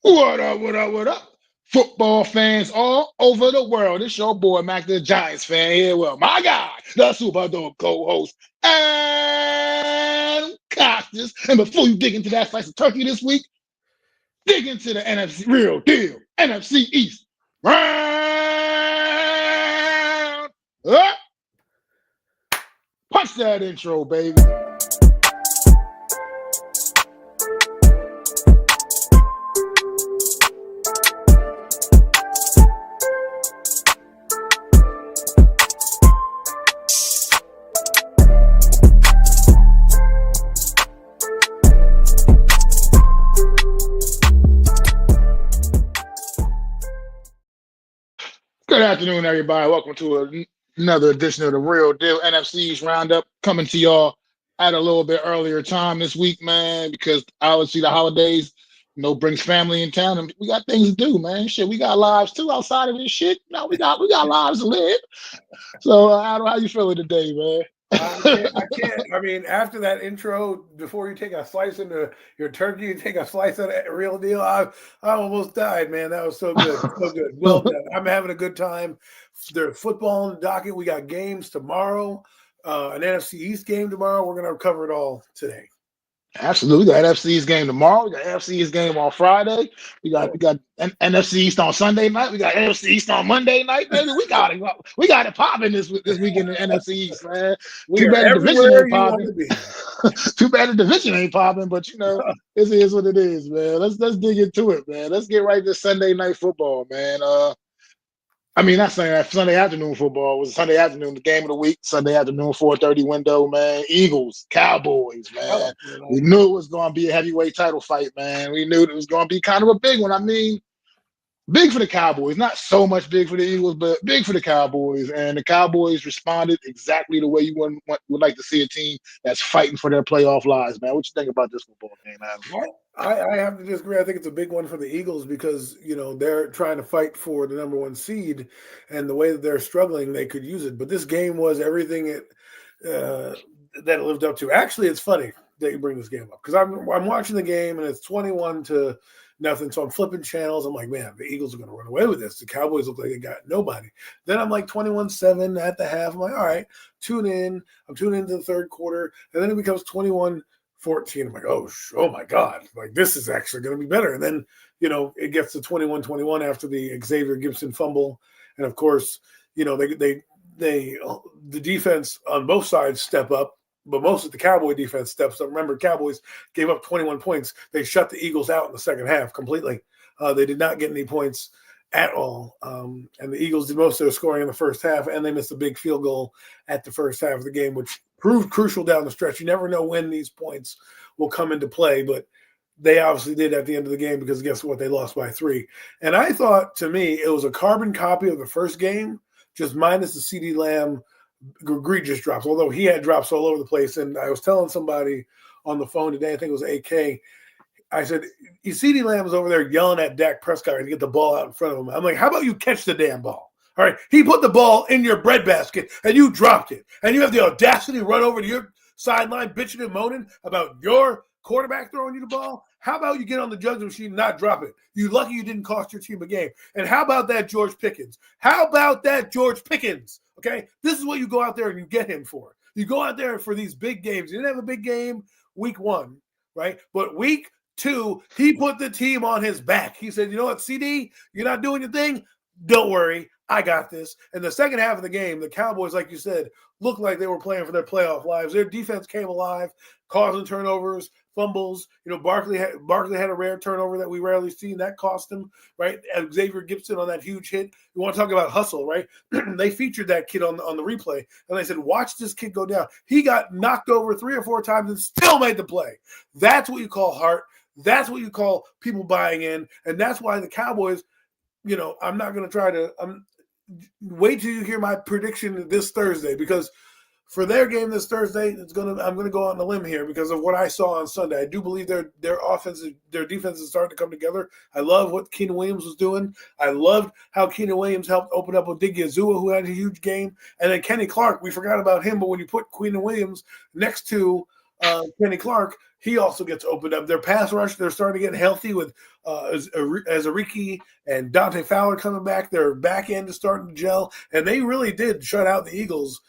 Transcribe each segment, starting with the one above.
What up, what up, what up? Football fans all over the world. It's your boy, Mac the Giants fan here. Well, my guy, the Super Dope co-host, and Costas. And before you dig into that slice of turkey this week, dig into the NFC real deal, NFC East. Round up. Punch that intro, baby. Good afternoon, everybody. Welcome to another edition of the Real Deal NFC's Roundup, coming to y'all at a little bit earlier time this week, man, because obviously the holidays, brings family in town, and we got things to do, man. Shit, we got lives too outside of this shit. We got lives to live. So, how you feeling today, man? I can't. I mean, after that intro, before you take a slice into your turkey, you take a slice of that Real Deal. I almost died, man. That was so good, so good. Well done. I'm having a good time. There's football in the docket. We got games tomorrow, an NFC East game tomorrow. We're gonna cover it all today. Absolutely. We got NFC's game tomorrow. We got NFC's game on Friday. We got NFC East on Sunday night. We got NFC East on Monday night, baby. We got it popping this week in the NFC East, man. Too bad the division ain't popping. Too bad the division ain't popping, but it is what it is, man. Let's dig into it, man. Let's get right to Sunday night football, man. Not Sunday afternoon football. It was Sunday afternoon, the game of the week, Sunday afternoon, 4:30 window, man. Eagles, Cowboys, man. We knew it was going to be a heavyweight title fight, man. We knew it was going to be kind of a big one. Big for the Cowboys. Not so much big for the Eagles, but big for the Cowboys. And the Cowboys responded exactly the way you would like to see a team that's fighting for their playoff lives, man. What you think about this football game, man? I have to disagree. I think it's a big one for the Eagles because, they're trying to fight for the number one seed, and the way that they're struggling, they could use it. But this game was everything that it lived up to. Actually, it's funny that you bring this game up because I'm watching the game and it's 21-0. So I'm flipping channels. I'm like, man, the Eagles are going to run away with this. The Cowboys look like they got nobody. Then I'm like 21-7 at the half. I'm like, all right, tune in. I'm tuning into the third quarter. And then it becomes 21-14. I'm like, oh my God. Like, this is actually going to be better. And then, it gets to 21-21 after the Xavier Gibson fumble. And, of course, the defense on both sides step up. But most of the Cowboy defense steps up. Remember, Cowboys gave up 21 points. They shut the Eagles out in the second half completely. They did not get any points at all. And the Eagles did most of their scoring in the first half, and they missed a big field goal at the first half of the game, which proved crucial down the stretch. You never know when these points will come into play, but they obviously did at the end of the game because guess what? They lost by 3. And I thought, to me, it was a carbon copy of the first game, just minus the CeeDee Lamb egregious drops, although he had drops all over the place. And I was telling somebody on the phone today, I think it was AK, I said, CeeDee Lamb was over there yelling at Dak Prescott to get the ball out in front of him. I'm like, how about you catch the damn ball? All right, he put the ball in your breadbasket and you dropped it. And you have the audacity to run over to your sideline bitching and moaning about your quarterback throwing you the ball. How about you get on the judging machine and not drop it? You lucky you didn't cost your team a game. And how about that George Pickens? Okay, this is what you go out there and you get him for. You go out there for these big games. You didn't have a big game week 1, right? But week 2, he put the team on his back. He said, you know what, CD, you're not doing your thing? Don't worry, I got this. And the second half of the game, the Cowboys, like you said, looked like they were playing for their playoff lives. Their defense came alive, causing turnovers, fumbles. Barkley had a rare turnover that we rarely see, and that cost him, right? Xavier Gibson on that huge hit. You want to talk about hustle, right? They featured that kid on the replay, and they said, watch this kid go down. He got knocked over 3 or 4 times and still made the play. That's what you call heart. That's what you call people buying in, and that's why the Cowboys, I'm not going to try to wait till you hear my prediction this Thursday, because for their game this Thursday, I'm going to go on a limb here because of what I saw on Sunday. I do believe their defense is starting to come together. I love what Keenan Williams was doing. I loved how Keenan Williams helped open up Odighi Azua, who had a huge game. And then Kenny Clark, we forgot about him, but when you put Keenan Williams next to Kenny Clark, he also gets opened up. Their pass rush, they're starting to get healthy with Azariki and Dante Fowler coming back. Their back end is starting to gel, and they really did shut out the Eagles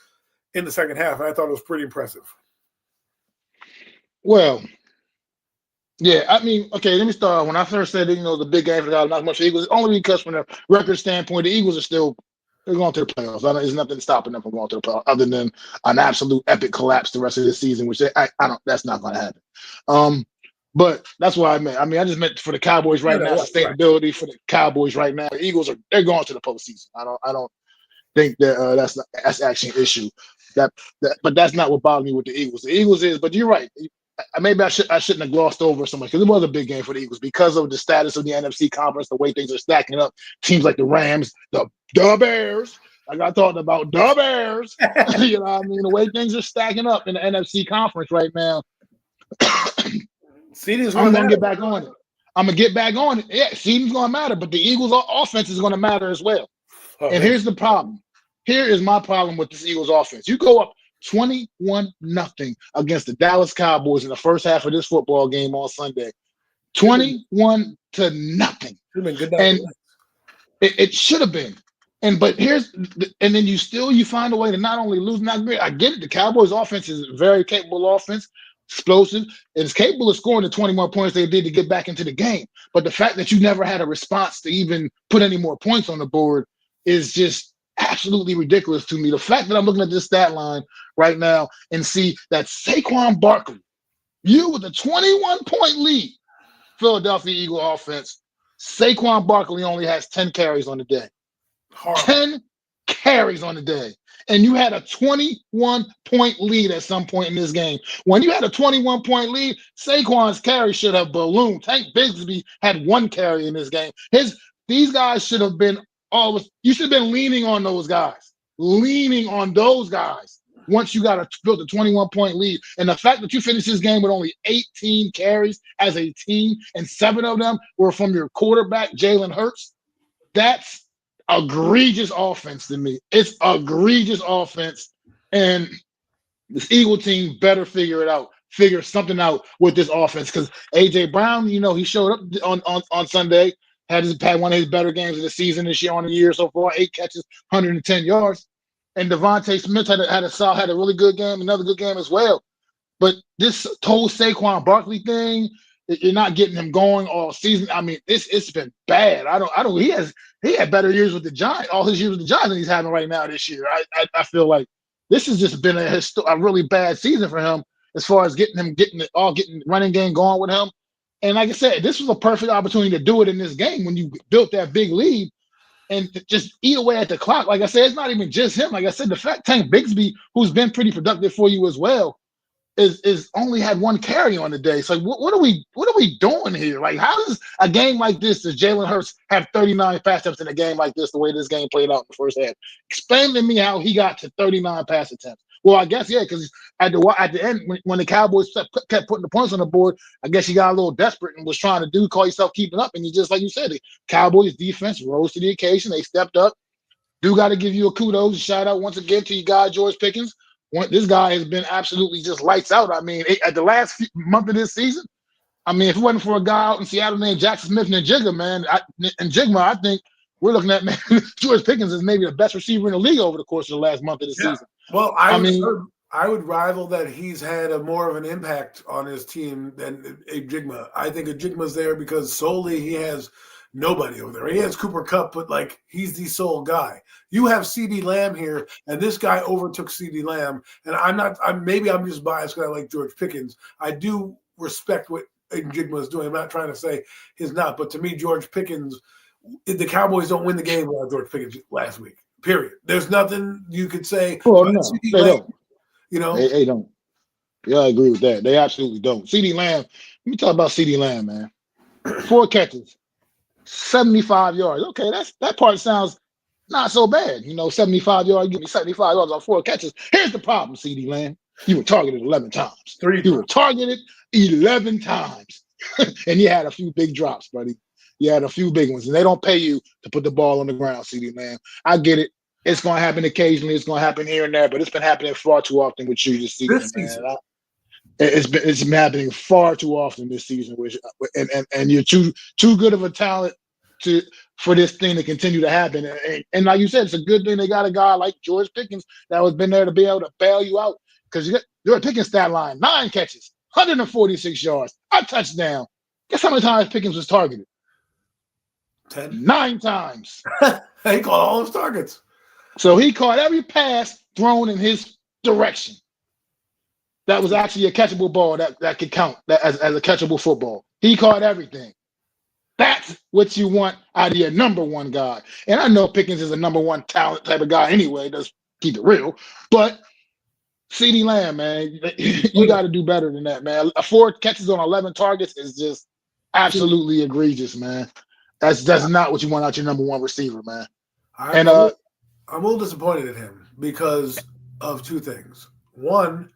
in the second half. And I thought it was pretty impressive. Well, yeah, I mean, okay, let me start. When I first said, the big game for the not much for the Eagles, only because from a record standpoint, the Eagles are still they're going to the playoffs. There's nothing stopping them from going to the playoffs other than an absolute epic collapse the rest of the season, which I don't. That's not going to happen. But that's what I meant. I mean, I just meant for the Cowboys right now, sustainability for the Cowboys right now. The Eagles they're going to the postseason. I don't think that that's actually an issue. But that's not what bothered me with the Eagles. The Eagles is, but you're right. Maybe I shouldn't have glossed over so much because it was a big game for the Eagles because of the status of the NFC conference, the way things are stacking up. Teams like the Rams, the Bears, like I talked about, the Bears. You know what I mean? The way things are stacking up in the NFC conference right now. Seeding's I'm going to get back on it. I'm going to get back on it. Yeah, seeding's going to matter, but the Eagles' offense is going to matter as well. And here's the problem. Here is my problem with this Eagles offense. You go up 21-0 against the Dallas Cowboys in the first half of this football game on Sunday. 21-0. And it should have been. But then you find a way to not only lose, not great. I get it. The Cowboys offense is a very capable offense, explosive, and it's capable of scoring the 21 points they did to get back into the game. But the fact that you never had a response to even put any more points on the board is just absolutely ridiculous to me. The fact that I'm looking at this stat line right now and see that Saquon Barkley, you with a 21-point lead, Philadelphia Eagle offense, Saquon Barkley only has 10 carries on the day. 10 carries on the day. And you had a 21-point lead at some point in this game. When you had a 21-point lead, Saquon's carry should have ballooned. Tank Bigsby had 1 carry in this game. These guys should have been you should have been leaning on those guys. Once you built a 21-point lead. And the fact that you finished this game with only 18 carries as a team and 7 of them were from your quarterback, Jalen Hurts, that's egregious offense to me. It's egregious offense. And this Eagle team better figure something out with this offense. Because A.J. Brown, he showed up on Sunday, had one of his better games of the season this year on the year so far, 8 catches, 110 yards. And Devontae Smith had a really good game, another good game as well. But this whole Saquon Barkley thing, you're not getting him going all season. I mean, it's been bad. He had better years with the Giants, all his years with the Giants than he's having right now this year. I feel like this has just been a really bad season for him as far as getting running game going with him. And like I said, this was a perfect opportunity to do it in this game when you built that big lead and to just eat away at the clock. Like I said, it's not even just him. Like I said, the fact Tank Bigsby, who's been pretty productive for you as well, is only had 1 carry on the day. So what are we doing here? Like, how does a game like this, does Jalen Hurts have 39 pass attempts in a game like this, the way this game played out in the first half? Explain to me how he got to 39 pass attempts. Well, I guess, yeah, because at the end, when the Cowboys kept putting the points on the board, I guess you got a little desperate and was trying to call yourself keeping up. And you just, like you said, the Cowboys defense rose to the occasion. They stepped up. Got to give you a kudos, a shout out once again to your guy, George Pickens. This guy has been absolutely just lights out. I mean, at the last month of this season, I mean, if it wasn't for a guy out in Seattle named Jackson Smith and Jigma, I think we're looking at George Pickens is maybe the best receiver in the league over the course of the last month of the season. Well, I would rival that he's had more of an impact on his team than Jigma. I think Jigma's there because solely he has nobody over there. He has Cooper Kupp, but he's the sole guy. You have CeeDee Lamb here, and this guy overtook CeeDee Lamb. And maybe I'm just biased because I like George Pickens. I do respect what Jigma is doing. I'm not trying to say he's not, but to me, George Pickens, the Cowboys don't win the game without George Pickens last week. Period. There's nothing you could say. Well, no, they don't. They don't. Yeah, I agree with that. They absolutely don't. CeeDee Lamb. Let me talk about CeeDee Lamb, man. 4 catches, 75 yards. Okay, that part sounds not so bad. 75 yards. Give me 75 yards on 4 catches. Here's the problem, CeeDee Lamb. You were targeted 11 times. You were targeted 11 times, and you had a few big drops, buddy. You had a few big ones, and they don't pay you to put the ball on the ground, CeeDee Lamb. I get it. It's going to happen occasionally. It's going to happen here and there, but it's been happening far too often with you this season, man. It's been happening far too often this season, which and you're too good of a talent for this thing to continue to happen. And like you said, it's a good thing they got a guy like George Pickens that was been there to be able to bail you out, because you're a Pickens stat line: 9 catches, 146 yards, a touchdown. Guess how many times Pickens was targeted? 10. 9 times. He caught all his targets. So he caught every pass thrown in his direction that was actually a catchable ball that could count as a catchable football. He caught everything. That's what you want out of your number one guy. And I know Pickens is a number one talent type of guy anyway. Let's keep it real. But CeeDee Lamb, man, you got to do better than that, man. 4 catches on 11 targets is just absolutely egregious, man. That's not what you want out your number one receiver, man. I'm a little disappointed in him because of 2 things. One,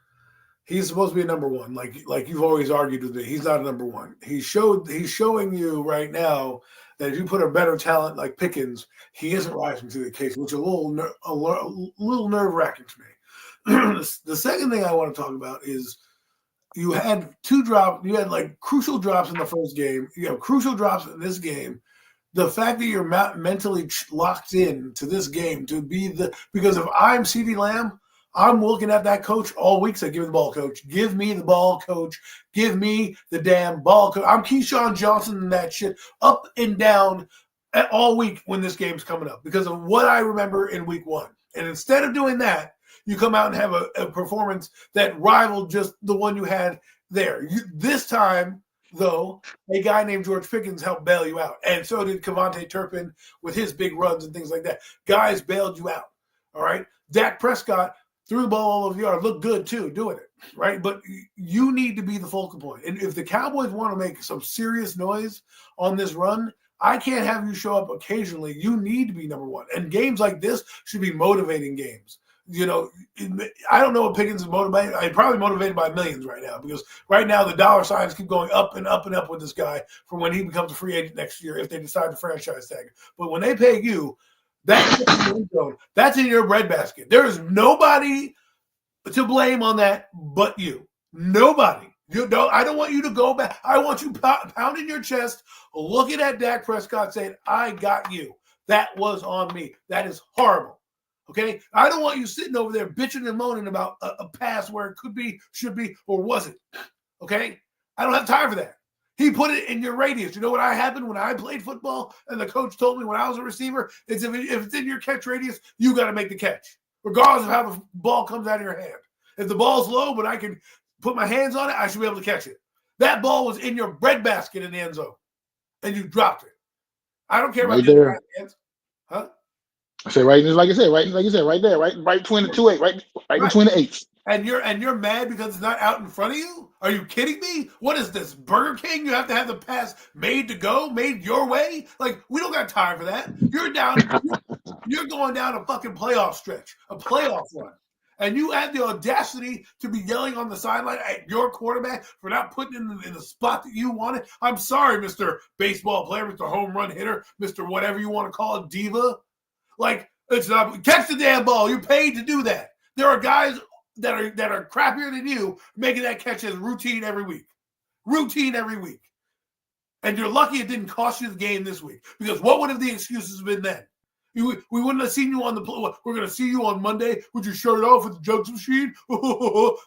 he's supposed to be a number one, like you've always argued with me. He's not a number one. He's showing you right now that if you put a better talent like Pickens, he isn't rising to the occasion, which is a little nerve-wracking to me. The second thing I want to talk about is you had 2 drops. You had like crucial drops in the first game. You have crucial drops in this game. The fact that you're mentally locked in to this game because if I'm CeeDee Lamb, I'm looking at that coach all week. Say, give me the ball, coach. Give me the ball, coach. Give me the damn ball, coach. I'm Keyshawn Johnson and that shit up and down all week when this game's coming up because of what I remember in week 1. And instead of doing that, you come out and have a performance that rivaled just the one you had there. This time, though, a guy named George Pickens helped bail you out. And so did Kevontae Turpin with his big runs and things like that. Guys bailed you out, all right? Dak Prescott threw the ball all over the yard. Looked good, too, doing it, right? But you need to be the focal point. And if the Cowboys want to make some serious noise on this run, I can't have you show up occasionally. You need to be number one. And games like this should be motivating games. You know, I don't know what Pickens is motivated. I'm probably motivated by millions right now because right now the dollar signs keep going up and up and up with this guy for when he becomes a free agent next year if they decide to franchise tag him. But when they pay you, that's in your breadbasket. There is nobody to blame on that but you. Nobody. I don't want you to go back. I want you pounding your chest, looking at Dak Prescott saying, I got you. That was on me. That is horrible. Okay, I don't want you sitting over there bitching and moaning about a pass where it could be, should be, or wasn't. Okay, I don't have time for that. He put it in your radius. You know what happened when I played football and the coach told me when I was a receiver? It's if it's in your catch radius, you got to make the catch, regardless of how the ball comes out of your hand. If the ball's low, but I can put my hands on it, I should be able to catch it. That ball was in your breadbasket in the end zone, and you dropped it. I don't care about your hands, huh? I say right there, right between the 2-8, right between the 8s. And you're mad because it's not out in front of you? Are you kidding me? What is this, Burger King? You have to have the pass made your way? Like, we don't got time for that. You're going down a fucking playoff stretch, a playoff run. And you had the audacity to be yelling on the sideline at your quarterback for not putting in the spot that you wanted. I'm sorry, Mr. Baseball player, Mr. Home Run hitter, Mr. whatever you want to call it, diva. Like, it's not catch the damn ball. You're paid to do that. There are guys that are crappier than you making that catch as routine every week. And you're lucky it didn't cost you the game this week. Because what would have the excuses been then? We wouldn't have seen you on the play. We're going to see you on Monday with your shirt off with the jokes machine.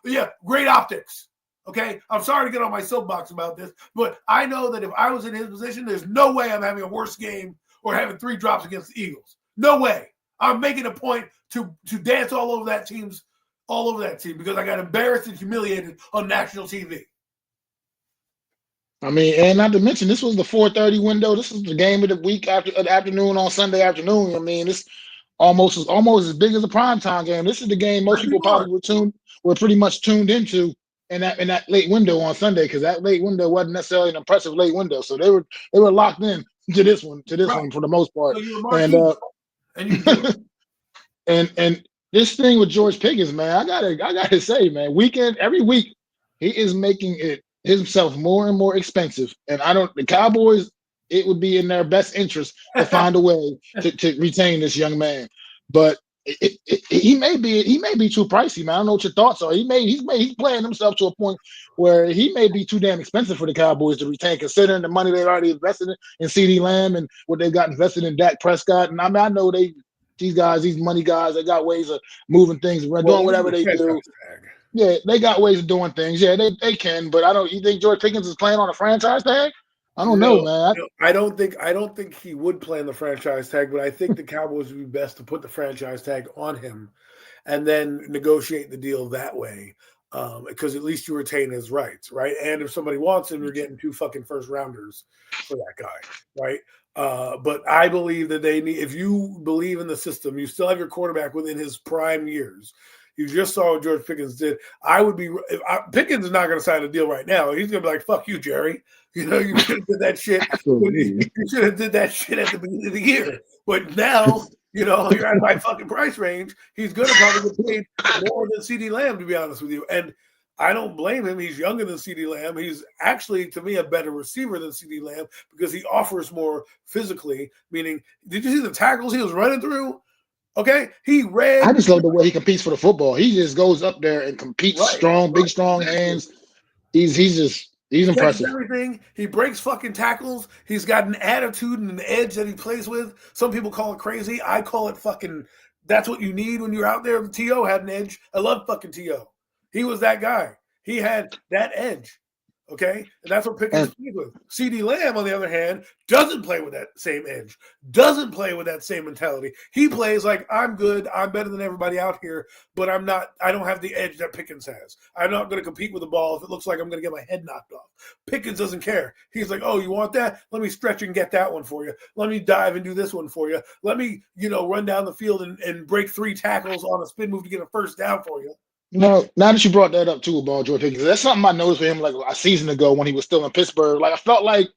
Yeah, great optics. Okay? I'm sorry to get on my soapbox about this, but I know that if I was in his position, there's no way I'm having a worse game or having 3 drops against the Eagles. No way. I'm making a point to dance all over that team because I got embarrassed and humiliated on national TV. I mean, and not to mention, this was the 4:30 window. This is the game of the week after the afternoon on Sunday afternoon. I mean, it's almost as big as a primetime game. This is the game most people probably were pretty much tuned into in that late window on Sunday, because that late window wasn't necessarily an impressive late window. So they were locked in to this one for the most part. So and this thing with George Pickens, man, I gotta say, man, every week he is making it himself more and more expensive. And the Cowboys, it would be in their best interest to find a way to retain this young man. But he may be too pricey, man. I don't know what your thoughts are. He's playing himself to a point where he may be too damn expensive for the Cowboys to retain, considering the money they've already invested in CD Lamb and what they've got invested in Dak Prescott. And I mean, I know these money guys, they got ways of moving things, doing whatever they do. Yeah, they got ways of doing things. Yeah, they can, but I don't. You think George Pickens is playing on a franchise tag? I don't know, man. I don't think he would play on the franchise tag, but I think the Cowboys would be best to put the franchise tag on him and then negotiate the deal that way. Because at least you retain his rights, right? And if somebody wants him, you're getting 2 fucking first rounders for that guy, right? But I believe that if you believe in the system, you still have your quarterback within his prime years. You just saw what George Pickens did. Pickens is not going to sign a deal right now. He's going to be like, "Fuck you, Jerry." You know, you should have did that shit. You should have did that shit at the beginning of the year. But now, you know, you're out of my fucking price range. He's going to probably get paid more than CD Lamb, to be honest with you. And I don't blame him. He's younger than CD Lamb. He's actually, to me, a better receiver than CD Lamb because he offers more physically. Meaning, did you see the tackles he was running through? Okay, he ran. I just love the way he competes for the football. He just goes up there and competes strong, big, strong hands. He's impressive. Everything. He breaks fucking tackles. He's got an attitude and an edge that he plays with. Some people call it crazy. I call it fucking. That's what you need when you're out there. T.O. had an edge. I love fucking T.O. He was that guy. He had that edge. Okay, and that's what Pickens plays with. CD Lamb, on the other hand, doesn't play with that same edge, doesn't play with that same mentality. He plays like, I'm good, I'm better than everybody out here, but I don't have the edge that Pickens has. I'm not going to compete with the ball if it looks like I'm going to get my head knocked off. Pickens doesn't care. He's like, oh, you want that? Let me stretch and get that one for you. Let me dive and do this one for you. Let me, run down the field and break 3 tackles on a spin move to get a first down for you. No, now that you brought that up too about George Pickens, that's something I noticed with him like a season ago when he was still in Pittsburgh. Like I felt like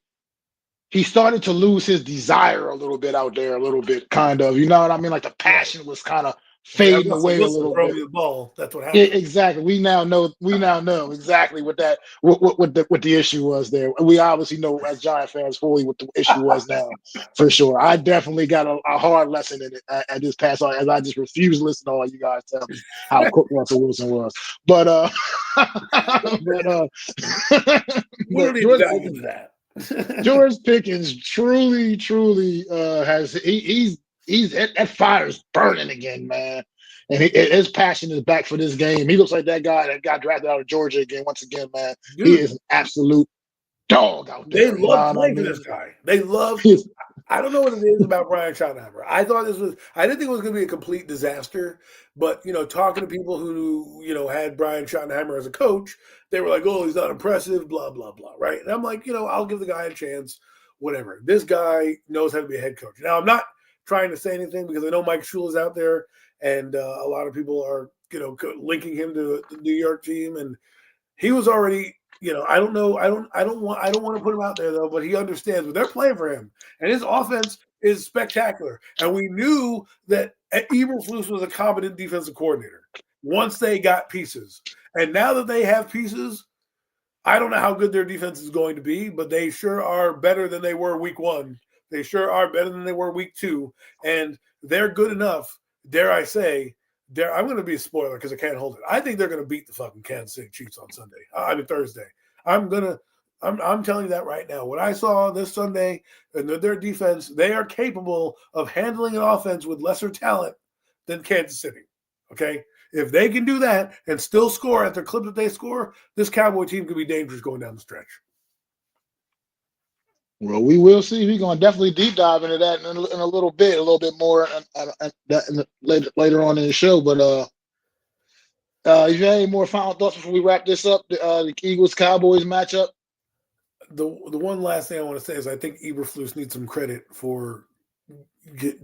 he started to lose his desire a little bit out there, a little bit, kind of. You know what I mean? Like the passion was kind of fading away a little bit. The ball. That's what happened. Yeah, exactly. We now know exactly what the issue was there. We obviously know as Giant fans fully what the issue was now, for sure. I definitely got a hard lesson in it at this past, as I just refuse to listen to all you guys tell me how cooked Russell Wilson was. But George Pickens truly has that fire's burning again, man. And his passion is back for this game. He looks like that guy that got drafted out of Georgia again. Once again, man, dude, he is an absolute dog out there. They love playing for this guy. They love. I don't know what it is about Brian Schottenheimer. I didn't think it was going to be a complete disaster. But talking to people who had Brian Schottenheimer as a coach, they were like, "Oh, he's not impressive." Blah blah blah. Right? And I'm like, I'll give the guy a chance. Whatever. This guy knows how to be a head coach. Now, I'm not trying to say anything because I know Mike Shula is out there. And a lot of people are, linking him to the New York team, and he was already, I don't know, I don't want to put him out there though, but he understands what they're playing for him, and his offense is spectacular. And we knew that Eberflus was a competent defensive coordinator once they got pieces, and now that they have pieces, I don't know how good their defense is going to be, but they sure are better than they were week 1. They sure are better than they were week 2, and they're good enough. Dare I say, I'm going to be a spoiler because I can't hold it. I think they're going to beat the fucking Kansas City Chiefs on Thursday. I'm telling you that right now. What I saw this Sunday and their defense, they are capable of handling an offense with lesser talent than Kansas City. Okay? If they can do that and still score at their clip that they score, this Cowboy team could be dangerous going down the stretch. Well, we will see. We're going to definitely deep dive into that in a little bit more later on in the show. But if you have any more final thoughts before we wrap this up, the Eagles-Cowboys matchup? The one last thing I want to say is I think Eberflus needs some credit for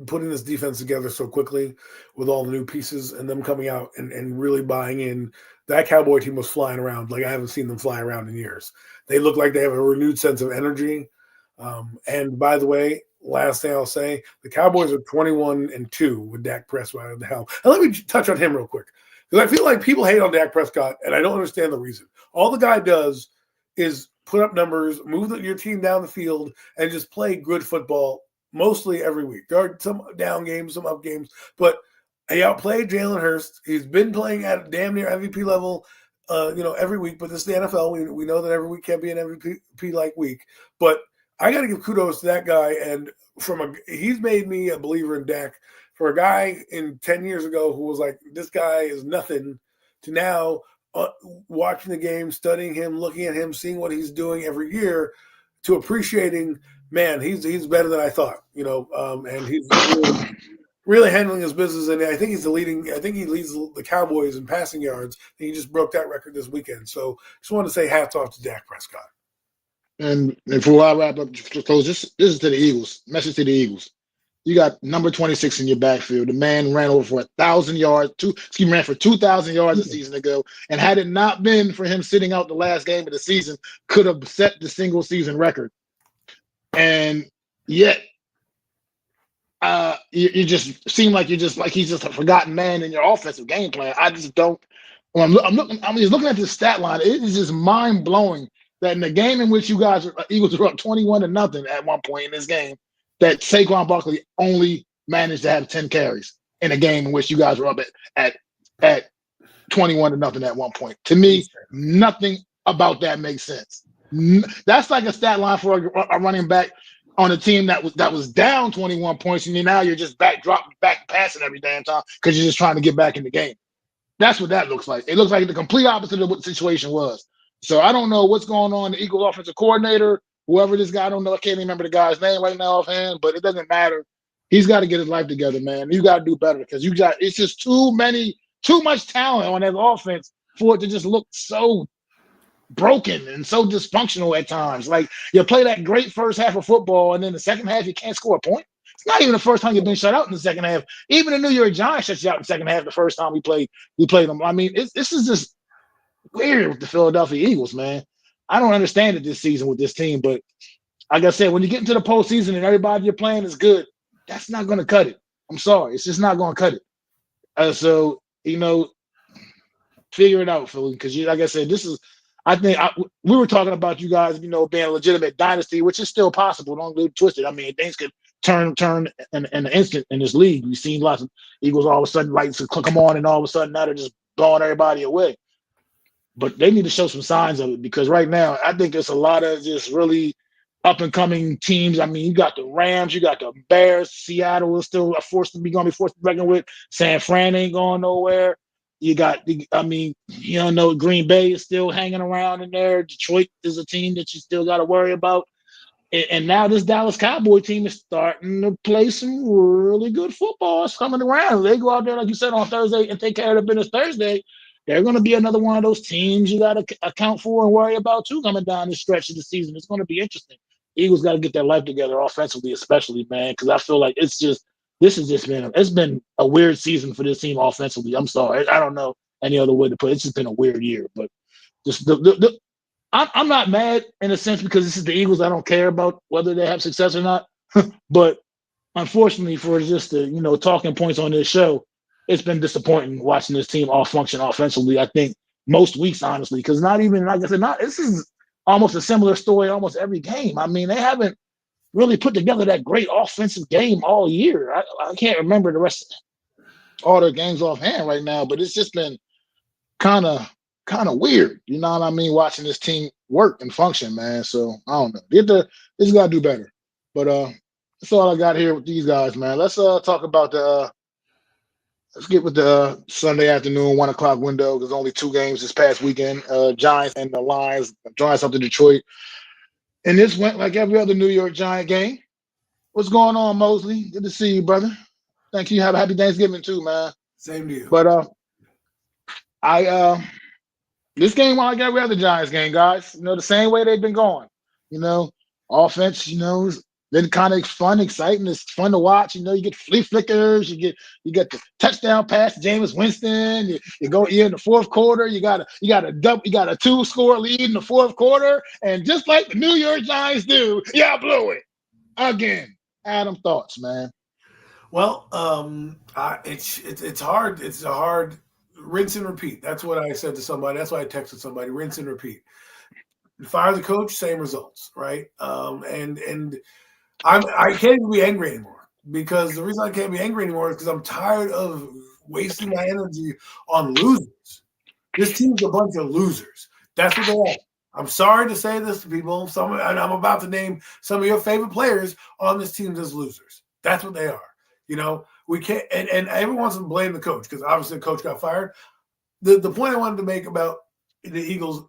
putting this defense together so quickly with all the new pieces and them coming out and really buying in. That Cowboy team was flying around like I haven't seen them fly around in years. They look like they have a renewed sense of energy. And by the way, last thing I'll say, the Cowboys are 21-2 with Dak Prescott at the helm. And let me touch on him real quick, because I feel like people hate on Dak Prescott, and I don't understand the reason. All the guy does is put up numbers, move your team down the field, and just play good football mostly every week. There are some down games, some up games, but He outplayed Jalen Hurts. He's been playing at damn near MVP level, every week. But this is the NFL. We know that every week can't be an MVP like week. But I got to give kudos to that guy. And he's made me a believer in Dak. For a guy in 10 years ago who was like, this guy is nothing, to now watching the game, studying him, looking at him, seeing what he's doing every year, to appreciating, man, he's better than I thought. And he's really handling his business, and I think he leads the Cowboys in passing yards, and he just broke that record this weekend. So just wanted to say hats off to Dak Prescott. And before I wrap up, to close, this is to the Eagles. Message to the Eagles. You got number 26 in your backfield. The man ran over for 1,000 yards. Ran for 2,000 yards a season ago. And had it not been for him sitting out the last game of the season, could have set the single season record. And yet, you just seem like he's just a forgotten man in your offensive game plan. I just don't. When I'm just looking at this stat line. It is just mind blowing that in the game in which you guys Eagles were up 21-0 at one point in this game, that Saquon Barkley only managed to have 10 carries in a game in which you guys were up at 21-0 at one point. To me, nothing about that makes sense. That's like a stat line for a running back on a team that was down 21 points, and now you're just back passing every damn time because you're just trying to get back in the game. That's what that looks like. It looks like the complete opposite of what the situation was. So I don't know what's going on. The Eagles offensive coordinator, whoever this guy, I don't know. I can't remember the guy's name right now offhand, but it doesn't matter. He's got to get his life together, man. You got to do better because it's just too much talent on that offense for it to just look so broken and so dysfunctional at times. Like, you play that great first half of football, and then the second half you can't score a point. It's not even the first time you've been shut out in the second half. Even the New York Giants shut you out in the second half the first time we played them. I mean, this is just weird with the Philadelphia Eagles, man. I don't understand it this season with this team, but like I said, when you get into the postseason and everybody you're playing is good, that's not going to cut it. I'm sorry. It's just not going to cut it. So, figure it out, Philly, because like I said, this is – I think we were talking about you guys, being a legitimate dynasty, which is still possible. Don't get twisted. I mean, things could turn in an instant in this league. We've seen lots of Eagles all of a sudden lights come on, and all of a sudden now they're just blowing everybody away. But they need to show some signs of it, because right now I think it's a lot of just really up and coming teams. I mean, you got the Rams, you got the Bears. Seattle is still forced to reckon with. San Fran ain't going nowhere. You got Green Bay is still hanging around in there. Detroit is a team that you still got to worry about. And now this Dallas Cowboy team is starting to play some really good football. It's coming around. They go out there, like you said, on Thursday and take care of the business Thursday. They're going to be another one of those teams you got to account for and worry about too coming down the stretch of the season. It's going to be interesting. Eagles got to get their life together offensively, especially, man, because I feel like it's been a weird season for this team offensively. I'm sorry, I don't know any other way to put it. It's just been a weird year. But just I'm not mad in a sense, because this is the Eagles. I don't care about whether they have success or not. But unfortunately, for just the talking points on this show, it's been disappointing watching this team all function offensively. I think most weeks, honestly, because not even, like I said, this is almost a similar story almost every game. I mean, they haven't really put together that great offensive game all year. I can't remember the rest of all their games offhand right now, but it's just been kind of weird. You know what I mean? Watching this team work and function, man. So I don't know. They just got to do better. But that's all I got here with these guys, man. Let's talk about let's get with the Sunday afternoon 1:00 window. There's only 2 games this past weekend. Giants and the Lions. Giants up to Detroit. And this went like every other New York Giant game. What's going on, Mosley? Good to see you, brother. Thank you. Have a happy Thanksgiving too, man. Same to you. But this game went like every other Giants game, guys. The same way they've been going. Offense, been kind of fun, exciting. It's fun to watch. You get flea flickers. You get the touchdown pass to Jameis Winston. You're in the fourth quarter. You got a 2-score lead in the fourth quarter, and just like the New York Giants do, y'all blew it again. Adam, thoughts, man? Well, it's hard. It's a hard rinse and repeat. That's what I said to somebody. That's why I texted somebody. Rinse and repeat. Fire the coach, same results, right? And I can't even be angry anymore, because the reason I can't be angry anymore is because I'm tired of wasting my energy on losers. This team's a bunch of losers. That's what they are. I'm sorry to say this to people. And I'm about to name some of your favorite players on this team as losers. That's what they are. You know, we can't, and everyone wants to blame the coach because obviously the coach got fired. The point I wanted to make about the Eagles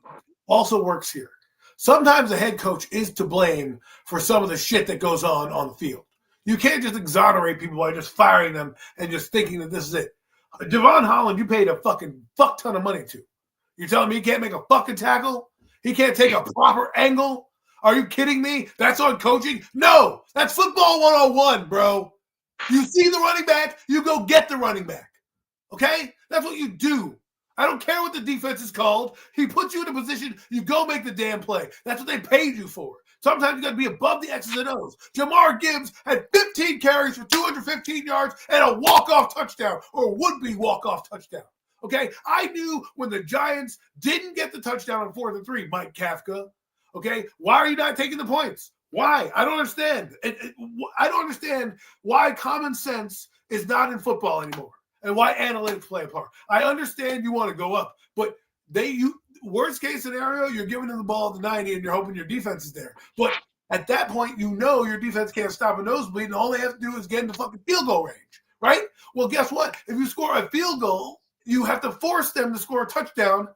also works here. Sometimes the head coach is to blame for some of the shit that goes on the field. You can't just exonerate people by just firing them and just thinking that this is it. Devon Holland, you paid a fucking fuck ton of money to. You're telling me he can't make a fucking tackle? He can't take a proper angle? Are you kidding me? That's on coaching? No, that's football 101, bro. You see the running back, you go get the running back. Okay? That's what you do. I don't care what the defense is called. He puts you in a position, you go make the damn play. That's what they paid you for. Sometimes you got to be above the X's and O's. Jamar Gibbs had 15 carries for 215 yards and a walk-off touchdown, or would-be walk-off touchdown. Okay? I knew when the Giants didn't get the touchdown on 4th and 3, Mike Kafka. Okay? Why are you not taking the points? Why? I don't understand. I don't understand why common sense is not in football anymore and why analytics play a part. I understand you want to go up, but worst case scenario, you're giving them the ball at the 90 and you're hoping your defense is there. But at that point, you know your defense can't stop a nosebleed, and all they have to do is get in the fucking field goal range, right? Well, guess what? If you score a field goal, you have to force them to score a touchdown,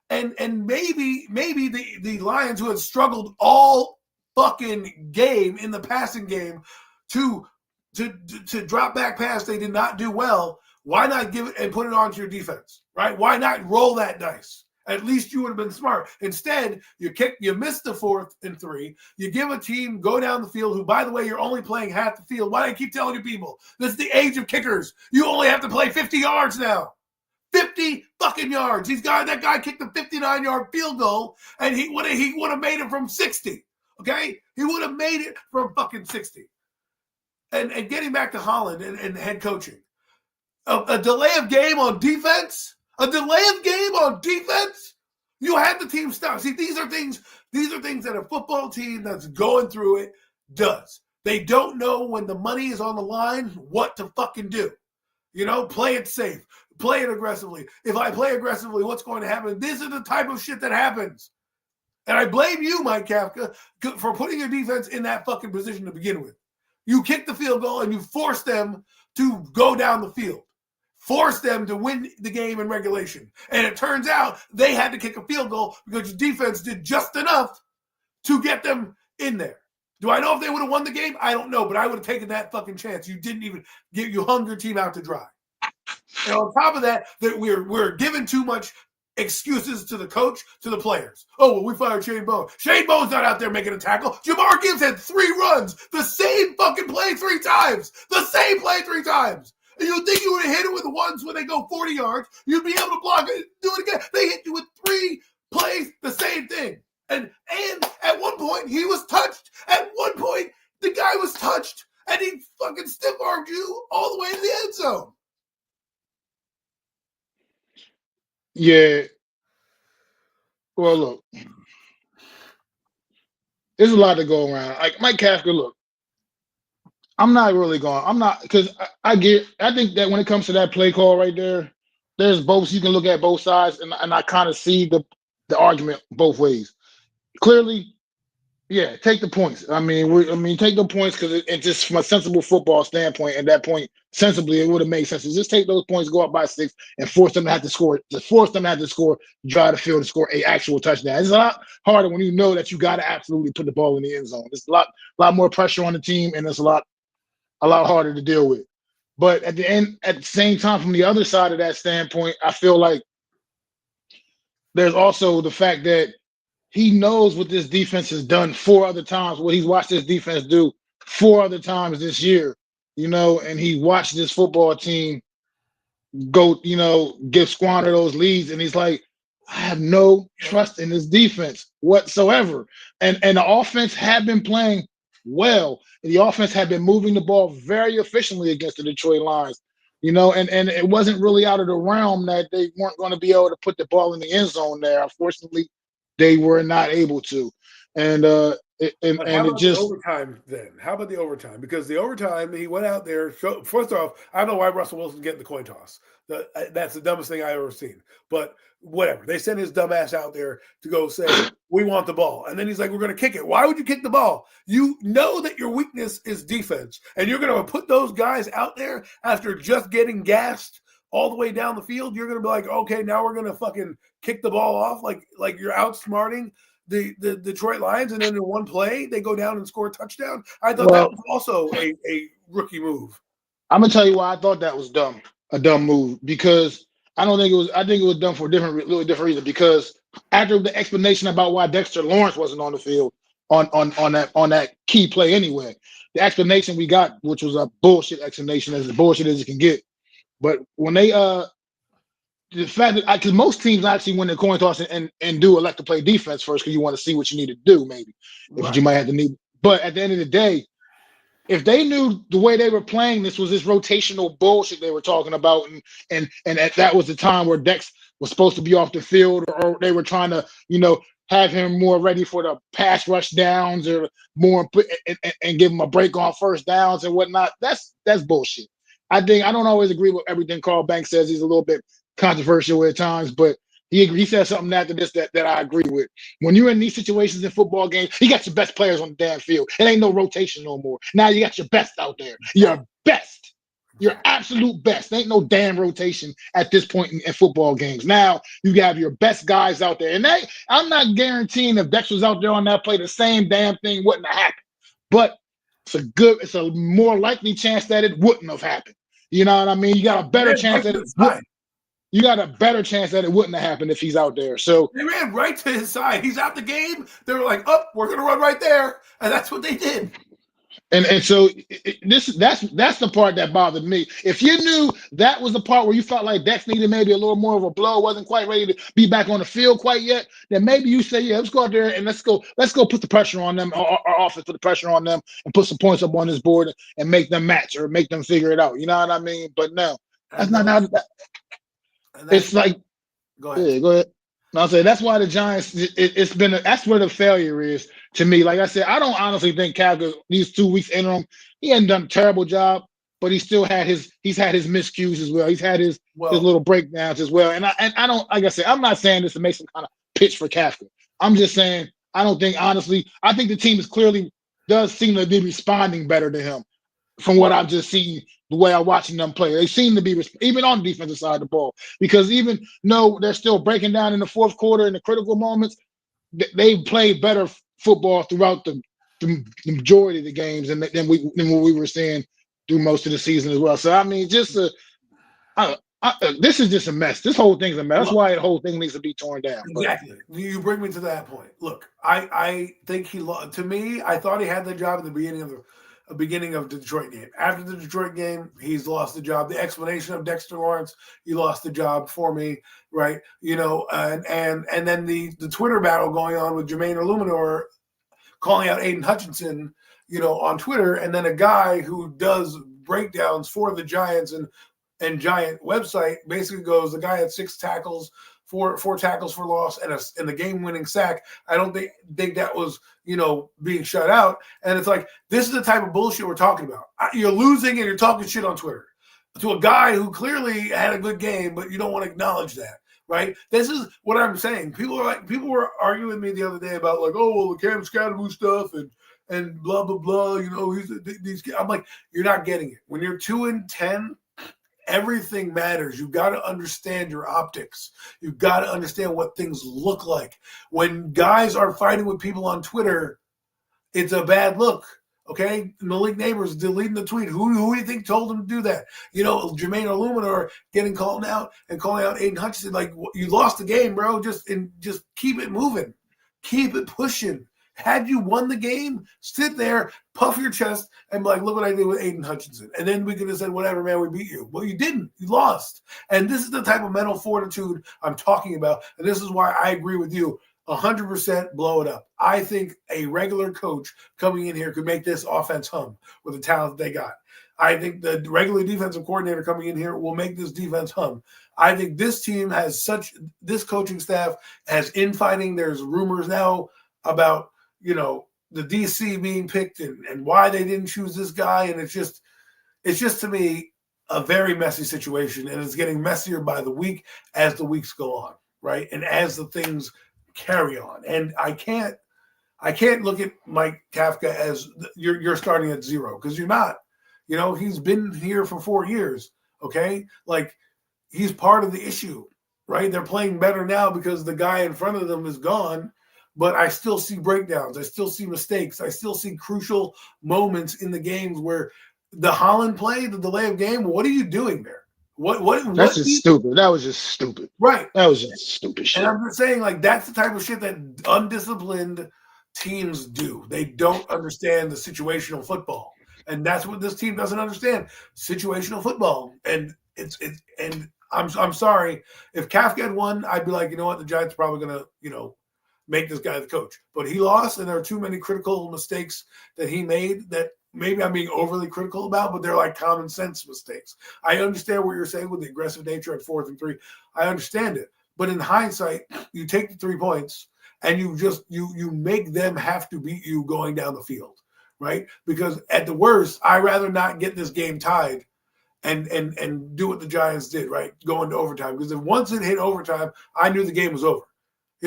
and maybe the Lions, who had struggled all fucking game in the passing game to drop back pass, they did not do well. Why not give it and put it onto your defense, right? Why not roll that dice? At least you would have been smart. Instead, you missed the 4th and 3. You give a team go down the field, who, by the way, you're only playing half the field. Why do I keep telling you people? This is the age of kickers. You only have to play 50 yards now. 50 fucking yards. That guy kicked a 59-yard field goal, and he would have made it from 60. Okay? He would have made it from fucking 60. And getting back to Holland and head coaching. A delay of game on defense? A delay of game on defense? You had the team stop. See, these are things that a football team that's going through it does. They don't know when the money is on the line what to fucking do. You know, play it safe. Play it aggressively. If I play aggressively, what's going to happen? This is the type of shit that happens. And I blame you, Mike Kafka, for putting your defense in that fucking position to begin with. You kick the field goal and you force them to go down the field. Force them to win the game in regulation. And it turns out they had to kick a field goal because your defense did just enough to get them in there. Do I know if they would have won the game? I don't know, but I would have taken that fucking chance. You didn't even you hung your team out to dry. And on top of that we're giving too much excuses to the coach, to the players. Oh, well, we fired Shane Bowen. Shane Bowen's not out there making a tackle. Jamar Gibbs had 3 runs. The same fucking play 3 times. The same play 3 times. And you think you would have hit it with the ones when they go 40 yards, you'd be able to block it, do it again. They hit you with 3 plays, the same thing. And at one point, he was touched. At one point, the guy was touched, and he fucking stiff-armed you all the way to the end zone. Yeah. Well, look. There's a lot to go around. Like, Mike Kafka, look. Because I think that when it comes to that play call right there, there's both. You can look at both sides, and I kind of see the argument both ways. Clearly, yeah, take the points. Take the points because it just from a sensible football standpoint, at that point, sensibly, it would have made sense to just take those points, go up by 6, and force them to have to score. Drive the field to score a actual touchdown. It's a lot harder when you know that you got to absolutely put the ball in the end zone. It's a lot more pressure on the team, and it's a lot harder to deal with. But at the same time, from the other side of that standpoint, I feel like there's also the fact that he knows what this defense has done 4 other times, what he's watched this defense do 4 other times this year, and he watched this football team go, squander those leads. And he's like, I have no trust in this defense whatsoever. And the offense had been playing well. The offense had been moving the ball very efficiently against the Detroit Lions, and it wasn't really out of the realm that they weren't going to be able to put the ball in the end zone there. Unfortunately, they were not able to. And But how and it about the just overtime then? How about the overtime? Because the overtime, he went out there. First off, I don't know why Russell Wilson's getting the coin toss. That's the dumbest thing I've ever seen. But whatever. They sent his dumb ass out there to go say, we want the ball. And then he's like, we're going to kick it. Why would you kick the ball? You know that your weakness is defense. And you're going to put those guys out there after just getting gassed all the way down the field. You're going to be like, okay, now we're going to fucking kick the ball off like you're outsmarting the Detroit Lions, and then in one play they go down and score a touchdown. I thought that was also a rookie move. I'm gonna tell you why I thought that was dumb, a dumb move, because I don't think it was. I think it was done for a really different reason. Because after the explanation about why Dexter Lawrence wasn't on the field on that key play anyway, the explanation we got, which was a bullshit explanation, as bullshit as you can get. But when they the fact that because most teams actually win the coin toss and do elect to play defense first because you want to see what you need to do, maybe if you might have to need. But at the end of the day, if they knew the way they were playing, this was this rotational bullshit they were talking about, and that was the time where Dex was supposed to be off the field, or they were trying to have him more ready for the pass rush downs or more and give him a break on first downs and whatnot. That's bullshit. I don't always agree with everything Carl Banks says. He's a little bit controversial at times, but he said something after this that I agree with. When you're in these situations in football games, you got your best players on the damn field. It ain't no rotation no more. Now you got your best out there. Your best. Your absolute best. There ain't no damn rotation at this point in football games. Now you have your best guys out there. And I'm not guaranteeing if Dex was out there on that play, the same damn thing wouldn't have happened. But it's a more likely chance that it wouldn't have happened. You know what I mean? You got a better chance that it would. You got a better chance that it wouldn't have happened if he's out there. So they ran right to his side. He's out the game. They were like, "Oh, we're going to run right there," and that's what they did. And so that's the part that bothered me. If you knew that was the part where you felt like Dex needed maybe a little more of a blow, wasn't quite ready to be back on the field quite yet, then maybe you say, yeah, let's go out there and let's go put the pressure on them, our offense put the pressure on them and put some points up on this board and make them match or make them figure it out. You know what I mean? But no, that's not how that. It's like, go ahead. Yeah, go ahead. I'll say that's why the Giants. That's where the failure is to me. Like I said, I don't honestly think Kafka these 2 weeks interim, he hadn't done a terrible job, but he's had his miscues as well. He's had his little breakdowns as well. And I don't, like I said, I'm not saying this to make some kind of pitch for Kafka. I'm just saying I don't think honestly. I think the team does seem to be responding better to him from what I've just seen. The way I'm watching them play, they seem to be even on the defensive side of the ball, because even though they're still breaking down in the fourth quarter in the critical moments, they played better football throughout the majority of the games than what we were seeing through most of the season as well. So I mean, this is just a mess. This whole thing's a mess. That's why the whole thing needs to be torn down. Exactly. But you bring me to that point. Look, I think to me, I thought he had the job at the beginning of the Detroit game. After the Detroit game, he's lost the job. The explanation of Dexter Lawrence, he lost the job for me, right? And then the Twitter battle going on with Jermaine Illuminor calling out Aiden Hutchinson, on Twitter, and then a guy who does breakdowns for the Giants and Giant website basically goes, the guy had 6 tackles, four tackles for loss and the game-winning sack. I don't think that was, being shut out. And it's like, this is the type of bullshit we're talking about. You're losing and you're talking shit on Twitter to a guy who clearly had a good game, but you don't want to acknowledge that, right? This is what I'm saying. People were arguing with me the other day about the Cam Scattermoo stuff and blah, blah, blah. I'm like, you're not getting it. When you're 2-10, everything matters. You've got to understand your optics. You've got to understand what things look like. When guys are fighting with people on Twitter, it's a bad look. Okay? Malik Neighbors deleting the tweet. Who do you think told him to do that? Jermaine Illuminor getting called out and calling out Aiden Hutchinson. Like, you lost the game, bro. Just keep it moving. Keep it pushing. Had you won the game, sit there, puff your chest, and be like, look what I did with Aiden Hutchinson. And then we could have said, whatever, man, we beat you. Well, you didn't. You lost. And this is the type of mental fortitude I'm talking about. And this is why I agree with you. 100% blow it up. I think a regular coach coming in here could make this offense hum with the talent they got. I think the regular defensive coordinator coming in here will make this defense hum. I think this team this coaching staff has infighting. There's rumors now about, the DC being picked and why they didn't choose this guy, and it's just to me a very messy situation, and it's getting messier by the week as the weeks go on, right? And as the things carry on, and I can't look at Mike Kafka as you're starting at zero, because you're not. You know, he's been here for 4 years. Okay, like he's part of the issue, right? They're playing better now because the guy in front of them is gone, but I still see breakdowns. I still see mistakes. I still see crucial moments in the games where the Holland play, the delay of game. What are you doing there? That's just stupid. That was just stupid. Right. That was just stupid shit. And I'm just saying, like, that's the type of shit that undisciplined teams do. They don't understand the situational football. And that's what this team doesn't understand. Situational football. And I'm sorry. If Kafka had won, I'd be like, you know what, the Giants are probably gonna, make this guy the coach. But he lost, and there are too many critical mistakes that he made that maybe I'm being overly critical about, but they're like common sense mistakes. I understand what you're saying with the aggressive nature at 4th and 3. I understand it. But in hindsight, you take the 3 points and you just you make them have to beat you going down the field, right? Because at the worst, I'd rather not get this game tied and do what the Giants did, right? Go into overtime. Because if once it hit overtime, I knew the game was over.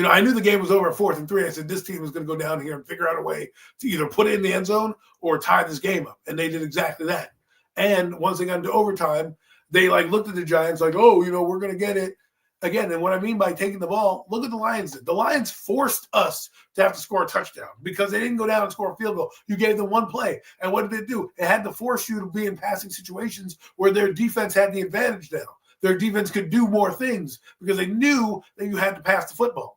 I knew the game was over at 4th and 3. I said, this team is going to go down here and figure out a way to either put it in the end zone or tie this game up. And they did exactly that. And once they got into overtime, they looked at the Giants like, oh, we're going to get it again. And what I mean by taking the ball, look at the Lions did. The Lions forced us to have to score a touchdown because they didn't go down and score a field goal. You gave them one play. And what did it do? It had to force you to be in passing situations where their defense had the advantage now. Their defense could do more things because they knew that you had to pass the football.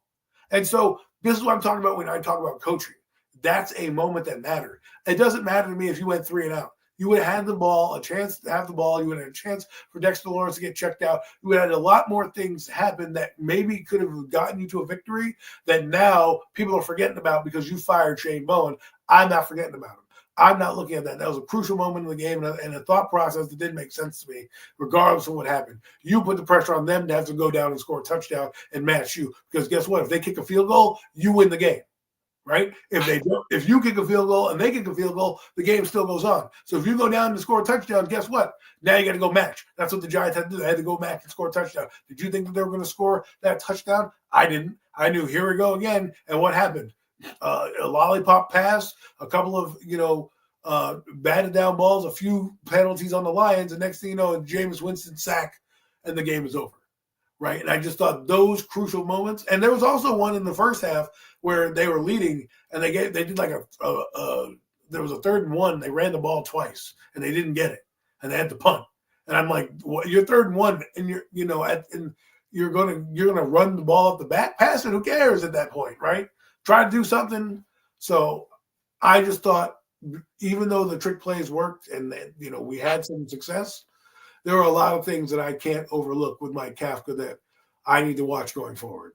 And so this is what I'm talking about when I talk about coaching. That's a moment that mattered. It doesn't matter to me if you went 3 and out. You would have had the ball, a chance to have the ball. You would have had a chance for Dexter Lawrence to get checked out. You would have had a lot more things happen that maybe could have gotten you to a victory that now people are forgetting about because you fired Shane Bowen. I'm not forgetting about him. I'm not looking at that. That was a crucial moment in the game and a thought process that didn't make sense to me, regardless of what happened. You put the pressure on them to have to go down and score a touchdown and match you. Because guess what? If they kick a field goal, you win the game, right? If you kick a field goal and they kick a field goal, the game still goes on. So if you go down and score a touchdown, guess what? Now you got to go match. That's what the Giants had to do. They had to go match and score a touchdown. Did you think that they were going to score that touchdown? I didn't. I knew here we go again. And what happened? A lollipop pass, a couple of, batted down balls, a few penalties on the Lions, and next thing you know, Jameis Winston sack, and the game is over, right? And I just thought those crucial moments, and there was also one in the first half where they were leading, and they did like there was a 3rd and 1, they ran the ball twice, and they didn't get it, and they had to punt, and I'm like, well, you're 3rd and 1, and you're gonna run the ball up the back, pass it, who cares at that point, right? Try to do something. So I just thought, even though the trick plays worked and we had some success, there are a lot of things that I can't overlook with Mike Kafka that I need to watch going forward.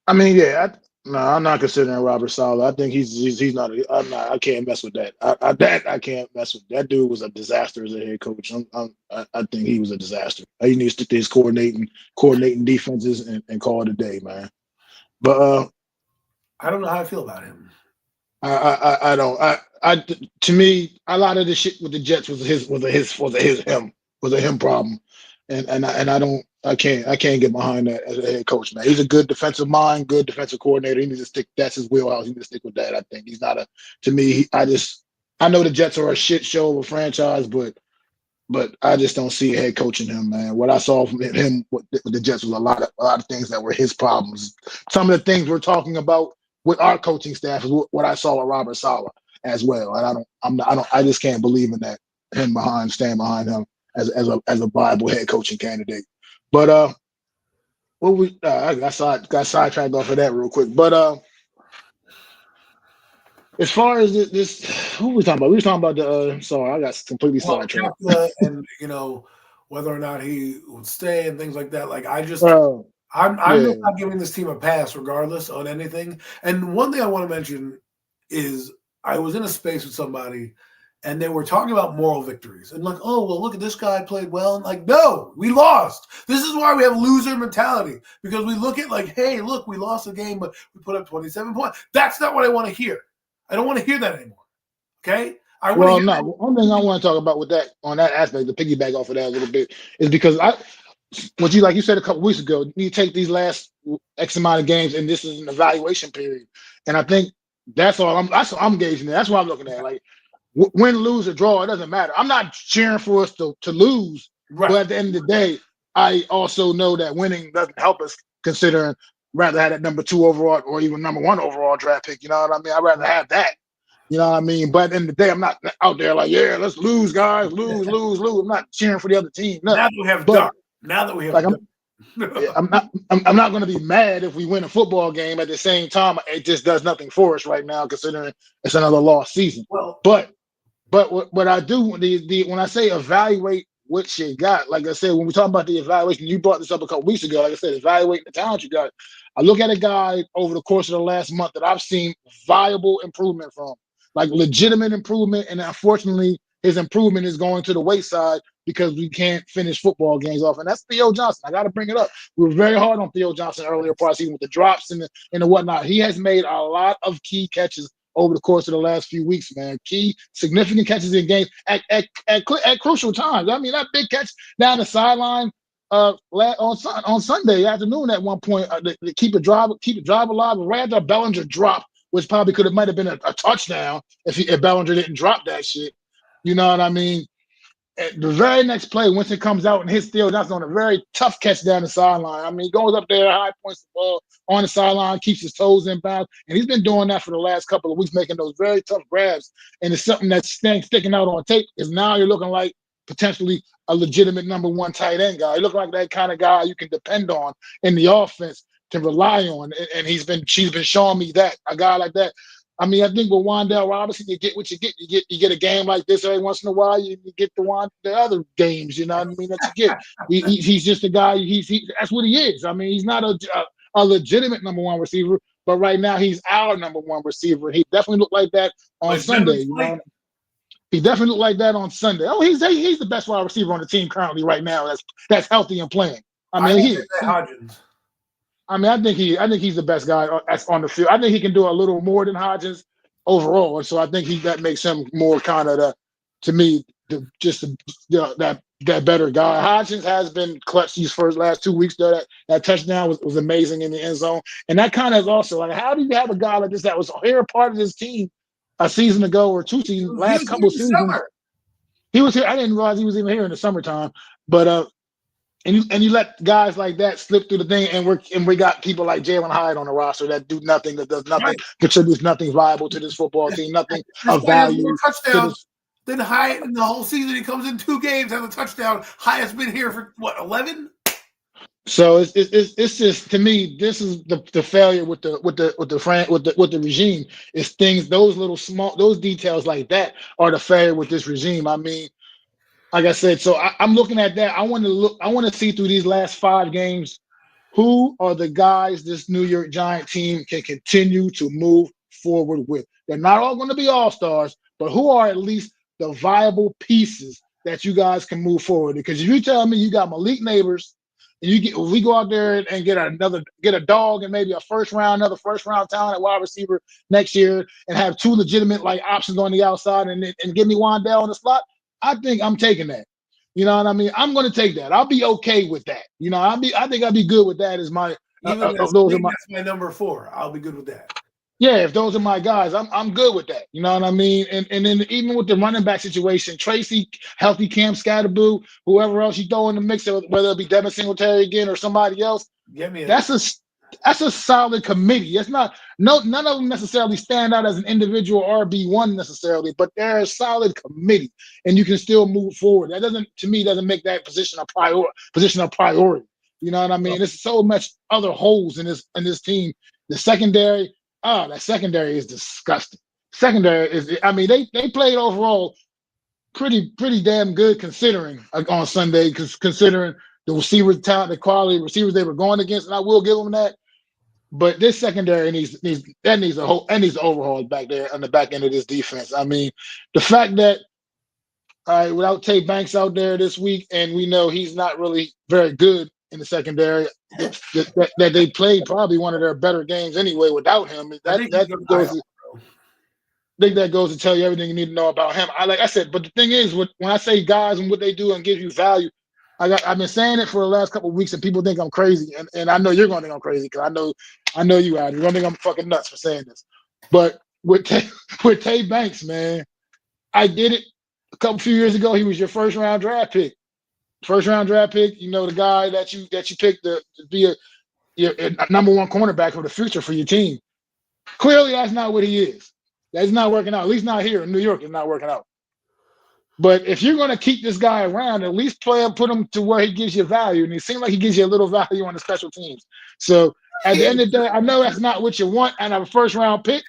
I mean, yeah, I'm not considering Robert Saleh. I think he's not. I can't mess with that. I can't mess with that. Dude was a disaster as a head coach. I think he was a disaster. He needs to stick to his coordinating defenses and call it a day, man. But I don't know how I feel about him. I don't. To me, a lot of the shit with the Jets was a him problem, and I can't get behind that as a head coach, man. He's a good defensive mind, good defensive coordinator. He needs to stick. That's his wheelhouse. He needs to stick with that. I think he's not a. To me, I know the Jets are a shit show of a franchise, but I just don't see a head coaching him, man. What I saw from him with the Jets was a lot of things that were his problems. Some of the things we're talking about with our coaching staff is what I saw with Robert Saleh as well. And I just can't believe in that, staying behind him as a viable head coaching candidate. But I got sidetracked off of that real quick. But as far as this, who were we talking about? We were talking about the. Sorry, I got completely sidetracked. And whether or not he would stay and things like that. Like I'm not giving this team a pass regardless on anything. And one thing I want to mention is I was in a space with somebody, and they were talking about moral victories and like, oh, well, look at this guy played well. And like, no, we lost. This is why we have loser mentality, because we look at like, hey, look, we lost the game, but we put up 27 points. That's not what I want to hear. I don't want to hear that anymore. Okay? Well, no. One thing I want to talk about with that on that aspect, to piggyback off of that a little bit, is because what you like you said a couple weeks ago, you take these last X amount of games, and this is an evaluation period, and I think that's all I'm gauging. That's what I'm looking at. Like win, lose, or draw, it doesn't matter. I'm not cheering for us to lose, right. But at the end of the day, I also know that winning doesn't help us, considering rather have that number 2 overall or even number 1 overall draft pick. You know what I mean? I'd rather have that. You know what I mean? But at the end of the day, I'm not out there like, yeah, let's lose, guys, lose. I'm not cheering for the other team. No. Now that we have dark. Now that we have, like, I'm not going to be mad if we win a football game. At the same time, it just does nothing for us right now, considering it's another lost season. Well, but what I do when I say evaluate what you got, like I said, when we talk about the evaluation, you brought this up a couple weeks ago. Like I said, evaluate the talent you got. I look at a guy over the course of the last month that I've seen viable improvement from, like legitimate improvement, and unfortunately, his improvement is going to the wayside because we can't finish football games off, and that's Theo Johnson. I got to bring it up. We were very hard on Theo Johnson earlier part of the season with the drops and the whatnot. He has made a lot of key catches over the course of the last few weeks, man. Key, significant catches in games at crucial times. I mean, that big catch down the sideline on Sunday afternoon at one point to keep it drive alive. Right after Bellinger drop, which probably might have been a touchdown if Bellinger didn't drop that shit. You know what I mean? At the very next play, Winston comes out and hits Theo Johnson on a very tough catch down the sideline. I mean, he goes up there, high points the ball on the sideline, keeps his toes in bounds, and he's been doing that for the last couple of weeks, making those very tough grabs. And it's something that's sticking out on tape, because now you're looking like potentially a legitimate number 1 tight end guy. You look like that kind of guy you can depend on in the offense to rely on, and she's been showing me that, a guy like that. I mean, I think with Wan'Dale Robinson, you get what you get. You get a game like this every once in a while. You get the other games, you know what I mean, that you get. He's just a guy. That's what he is. I mean, he's not a legitimate number 1 receiver, but right now he's our number 1 receiver. He definitely looked like that on Sunday. You know? He definitely looked like that on Sunday. Oh, he's the best wide receiver on the team currently right now. That's healthy and playing. I mean, Hodgins. I mean, I think he's the best guy on the field. I think he can do a little more than Hodgins overall, and so I think that makes him more kind of that better guy. Hodgins has been clutch these last 2 weeks though. That touchdown was amazing in the end zone, and that kind of is also like, how do you have a guy like this that was here part of this team a season ago or 2 seasons, last couple of seasons? He was here. I didn't realize he was even here in the summertime, but And you let guys like that slip through the thing, and we got people like Jalen Hyde on the roster that do nothing, that does nothing, contributes nothing viable to this football team, nothing of value. Touchdowns. Then Hyde in the whole season, he comes in 2 games, has a touchdown. Hyde has been here for 11. So it's just, to me, this is the failure with the regime. Is things, those details like that are the failure with this regime. I mean, like I said, so I'm looking at that. I want to see through these last 5 games, who are the guys this New York Giant team can continue to move forward with. They're not all going to be all-stars, but who are at least the viable pieces that you guys can move forward. Because if you tell me you got Malik Neighbors, and we go out there and get a dog and maybe another first round talent at wide receiver next year, and have 2 legitimate like options on the outside, and give me Wan'Dale on the slot, I think I'm taking that. You know what I mean? I'm going to take that. I'll be okay with that. You know, I think I'll be good with that as my that's my number 4. I'll be good with that. Yeah, if those are my guys, I'm good with that. You know what I mean? And then even with the running back situation, Tracy, healthy Cam Scatterboo, whoever else you throw in the mix, whether it be Devin Singletary again or somebody else, that's a solid committee. It's not none of them necessarily stand out as an individual RB1 necessarily, but they're a solid committee, and you can still move forward. That doesn't make that position a priority. You know what I mean? There's so much other holes in this team. The secondary. Oh, that secondary is disgusting. Secondary is, I mean, they played overall pretty damn good considering on Sunday, considering the receiver talent, the quality of receivers they were going against, and I will give them that. But this secondary needs an overhaul back there on the back end of this defense. I mean, the fact that All right, without Tay Banks out there this week, and we know he's not really very good in the secondary. That they played probably one of their better games anyway without him. I think he's going to Goes. I think that goes to tell you everything you need to know about him. Like I said, but the thing is, when I say guys and what they do and give you value, I've been saying it for the last couple of weeks, and people think I'm crazy, and I know you're going to think I'm crazy because I know you are. You're going to think I'm fucking nuts for saying this. But with Tay Banks, man, I did it a few years ago. He was your first round draft pick. You know, the guy that you picked to be your number one cornerback for the future for your team. Clearly, that's not what he is. That's not working out. At least not here in New York. It's not working out. But if you're going to keep this guy around, at least put him to where he gives you value. And it seems like he gives you a little value on the special teams. So at the end of the day, I know that's not what you want out of a first round pick.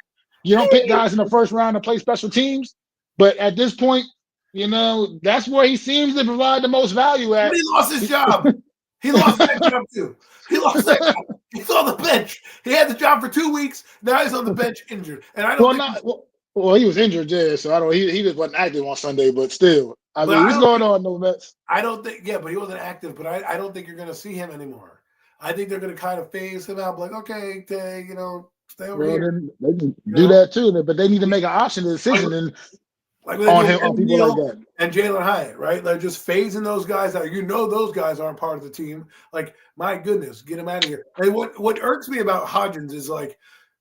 You don't pick guys in the first round to play special teams. But at this point, you know, that's where he seems to provide the most value at. But he lost his job. He lost that job too. He lost that job. He's on the bench. He had the job for 2 weeks. Now he's on the bench injured. And I don't well, he was injured, yeah. So I don't. He just wasn't active on Sunday, but still, I mean, what's going on, no Mets? I don't think. Yeah, but he wasn't active. But I don't think you're going to see him anymore. I think they're going to kind of phase him out. Like, okay, Tay, you know, stay over here. They can do that too, but they need to make an option decision on people like that. And Jalen Hyatt, right? They're just phasing those guys out. You know, those guys aren't part of the team. Like, my goodness, get him out of here. And what irks me about Hodgins is like,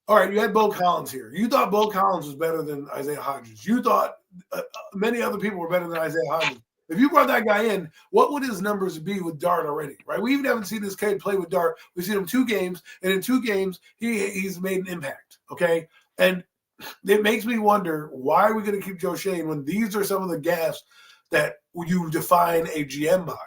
all right, you had Bo Collins here. You thought Bo Collins was better than Isaiah Hodgins. You thought many other people were better than Isaiah Hodgins. If you brought that guy in, what would his numbers be with Dart already, right? We even haven't seen this kid play with Dart. We've seen him 2 games, and in 2 games, he's made an impact, okay? And it makes me wonder, why are we going to keep Joe Shane when these are some of the gaps that you define a GM by,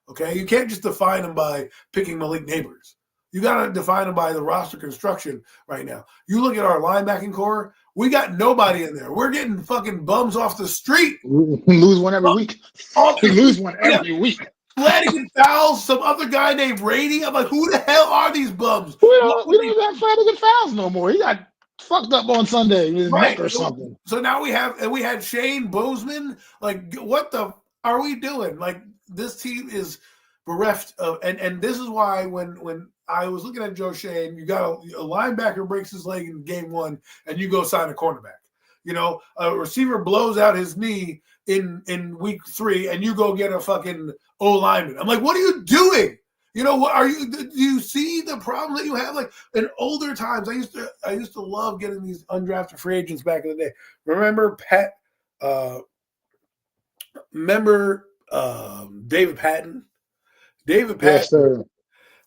okay? You can't just define them by picking Malik Neighbors. You got to define them by the roster construction right now. You look at our linebacking core, we got nobody in there. We're getting fucking bums off the street. We lose one every week. We lose one every week. Flanagan Fowles, some other guy named Brady. I'm like, who the hell are these bums? We don't even have Flanagan Fowles no more. He got fucked up on Sunday with his neck or something. So now we had Shane Bozeman. Like, what the are we doing? Like, this team is bereft of, and this is why when I was looking at Joe Shane, you got a linebacker breaks his leg in game 1, and you go sign a cornerback. You know, a receiver blows out his knee in week 3, and you go get a fucking O lineman. I'm like, what are you doing? You know, what are you? Do you see the problem that you have? Like, in older times, I used to love getting these undrafted free agents back in the day. Remember David Patton? David Patton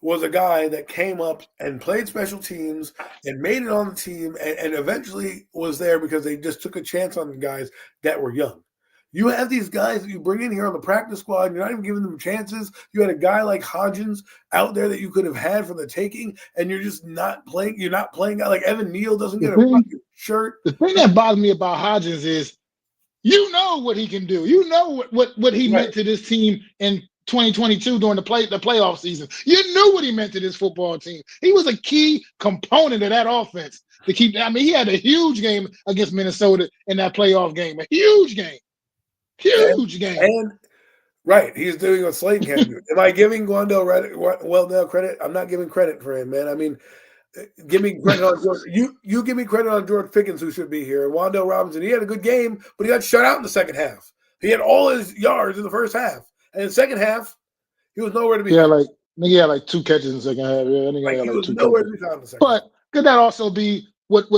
was a guy that came up and played special teams and made it on the team and eventually was there because they just took a chance on the guys that were young. You have these guys that you bring in here on the practice squad, and you're not even giving them chances. You had a guy like Hodgins out there that you could have had for the taking, and you're just not playing. You're not playing. Like Evan Neal doesn't get a fucking shirt. The thing that bothers me about Hodgins is, you know what he can do. You know what he meant to this team in 2022 during the playoff season. You knew what he meant to this football team. He was a key component of that offense to keep. I mean, he had a huge game against Minnesota in that playoff game. A huge game. Huge game. And right, he's doing what Slayton can do. Am I giving Wendell credit? I'm not giving credit for him, man. I mean, give me credit on George. You give me credit on George Pickens, who should be here. And Wandale Robinson, he had a good game, but he got shut out in the second half. He had all his yards in the first half. And in the second half, he was nowhere to be found. He had like 2 catches in the second half. Yeah, I think he was nowhere to be found in the second half. But could that also be what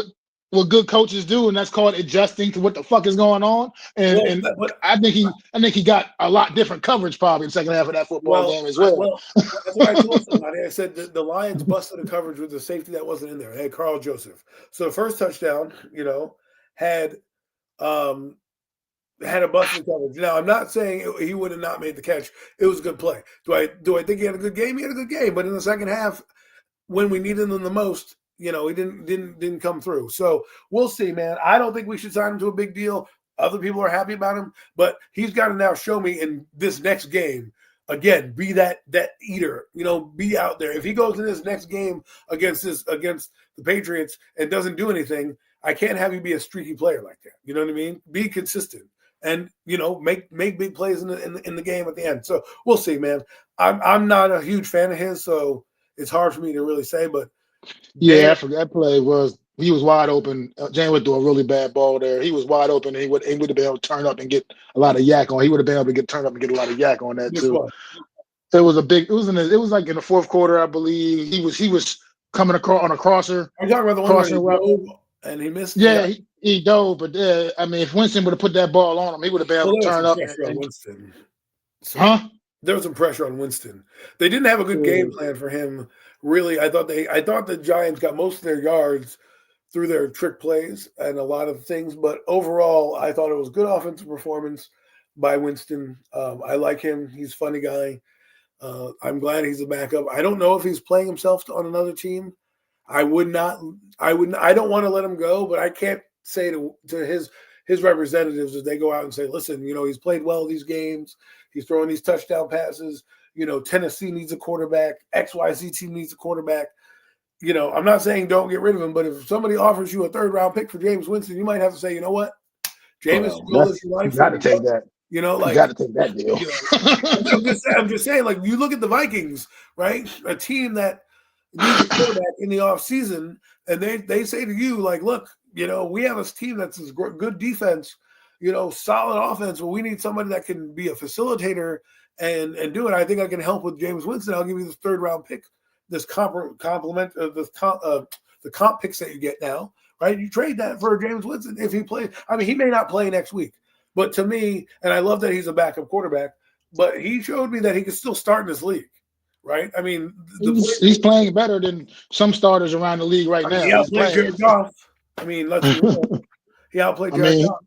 good coaches do, and that's called adjusting to what the fuck is going on? But I think he got a lot different coverage probably in the second half of that football game as well. Well, that's what I told somebody. I said the Lions busted the coverage with the safety that wasn't in there. They had Carl Joseph. So the first touchdown, had a busted coverage. Now, I'm not saying he would have not made the catch. It was a good play. Do I think he had a good game? He had a good game. But in the second half, when we needed him the most, he didn't come through. So we'll see, man. I don't think we should sign him to a big deal. Other people are happy about him, but he's got to now show me in this next game, again, be that eater, be out there. If he goes in this next game against the Patriots and doesn't do anything, I can't have you be a streaky player like that. You know what I mean? Be consistent. and make big plays in the game at the end. So we'll see, man. I'm not a huge fan of his, so it's hard for me to really say. But Yeah, I forgot that play he was wide open. James would do a really bad ball there. He was wide open, and he would have been able to turn up and get a lot of yak on. He would have been able to turn up and get a lot of yak on that too. one. It was like in the fourth quarter, I believe. He was coming across on a crosser. Are you talking about the one where he dove and he missed? Yeah, he dove, but I mean, if Winston would have put that ball on him, he would have been able to turn up. Winston. So there was some pressure on Winston. They didn't have a good game plan for him. Really, I thought the Giants got most of their yards through their trick plays and a lot of things, but overall, I thought it was good offensive performance by Winston. I like him. He's a funny guy. I'm glad he's a backup. I don't know if he's playing himself on another team. I don't want to let him go, but I can't say to his representatives as they go out and say, listen, he's played well these games. He's throwing these touchdown passes. Tennessee needs a quarterback. XYZ team needs a quarterback. I'm not saying don't get rid of him, but if somebody offers you a third-round pick for James Winston, you might have to say, you know what? James, you got to take that. You got to take that deal. I'm just saying, like, you look at the Vikings, right? A team that needs a quarterback in the offseason, and they say to you, like, look, we have a team that's good defense, solid offense, but we need somebody that can be a facilitator and do it. I think I can help with James Winston. I'll give you this third-round pick, this complement of the comp picks that you get now, right? You trade that for James Winston if he plays. I mean, he may not play next week. But to me, and I love that he's a backup quarterback, but he showed me that he could still start in this league, right? I mean, he's playing better than some starters around the league right now. He outplayed Jared Goff. I mean, let's be real. He outplayed Jared Goff.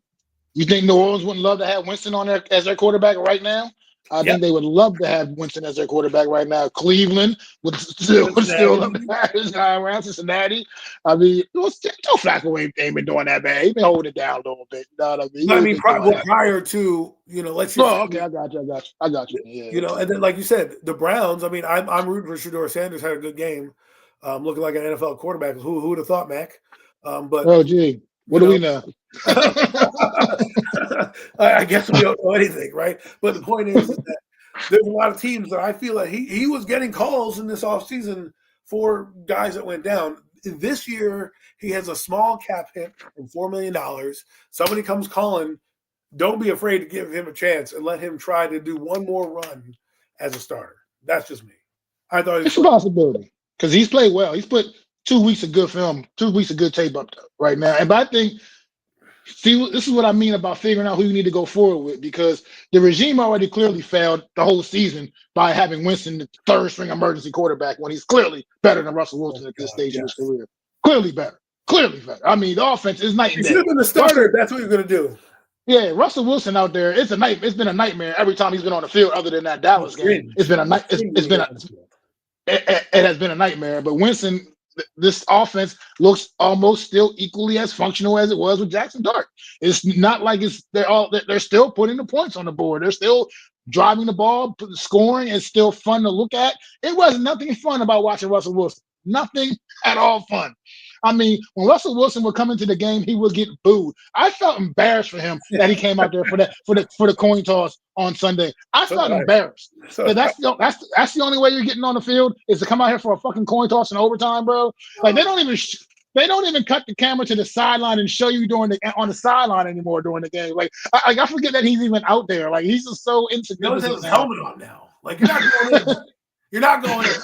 You think New Orleans wouldn't love to have Winston on there as their quarterback right now? I think they would love to have Winston as their quarterback right now. Cleveland would still love to have his guy around. Cincinnati. I mean, Joe Flacco ain't been doing that bad. He's been holding it down a little bit. You know what I mean? Prior to, let's just okay, I got you. Yeah. And then like you said, the Browns, I mean, I'm rooting for Shedeur Sanders, had a good game. Looking like an NFL quarterback. Who would have thought, Mac? But what do we know? I guess we don't know anything, right? But the point is that there's a lot of teams that I feel like he was getting calls in this offseason for guys that went down. This year, he has a small cap hit and $4 million. Somebody comes calling, don't be afraid to give him a chance and let him try to do one more run as a starter. That's just me. I thought it's a possibility because he's played well. He's put 2 weeks of good film, 2 weeks of good tape up right now. And but I think, this is what I mean about figuring out who you need to go forward with, because the regime already clearly failed the whole season by having Winston the third string emergency quarterback when he's clearly better than Russell Wilson at this stage of his career. Clearly better. I mean, the offense is night and day. He should have been the starter. That's what you're going to do. Yeah, Russell Wilson out there, it's been a nightmare every time he's been on the field other than that Dallas game. It has been a nightmare. But Winston, this offense looks almost still equally as functional as it was with Jackson Dart. It's not like they're still putting the points on the board. They're still driving the ball, scoring. It's still fun to look at. It was nothing fun about watching Russell Wilson. Nothing at all fun. I mean, when Russell Wilson would come into the game, he would get booed. I felt embarrassed for him that he came out there for the coin toss on Sunday. I felt embarrassed. That's the only way you're getting on the field is to come out here for a fucking coin toss in overtime, bro. Like they don't even cut the camera to the sideline and show you on the sideline anymore during the game. Like I forget that he's even out there. Like he's just so insignificant. He has his helmet on now. Like you're not going in. You're not going in.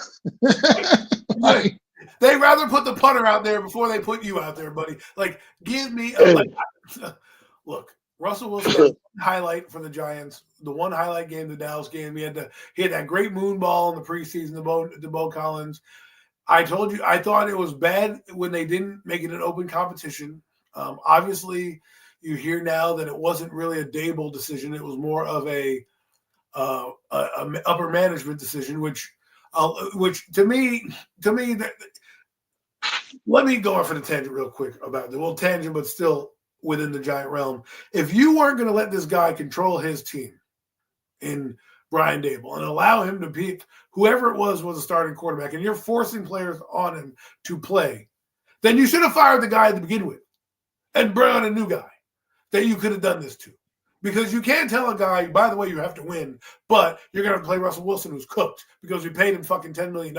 Like, they rather put the punter out there before they put you out there, buddy. Like, give me look. Russell Wilson highlight for the Giants. The one highlight game, the Dallas game. He had that great moon ball in the preseason, the Bo Collins. I told you, I thought it was bad when they didn't make it an open competition. Obviously, you hear now that it wasn't really a Dable decision. It was more of a upper management decision, which to me that. Let me go off on a tangent real quick about the tangent, but still within the Giant realm. If you weren't going to let this guy control his team in Brian Dable and allow him to pick whoever it was a starting quarterback, and you're forcing players on him to play, then you should have fired the guy to begin with and brought on a new guy that you could have done this to. Because you can't tell a guy, by the way, you have to win, but you're going to play Russell Wilson, who's cooked because we paid him fucking $10 million.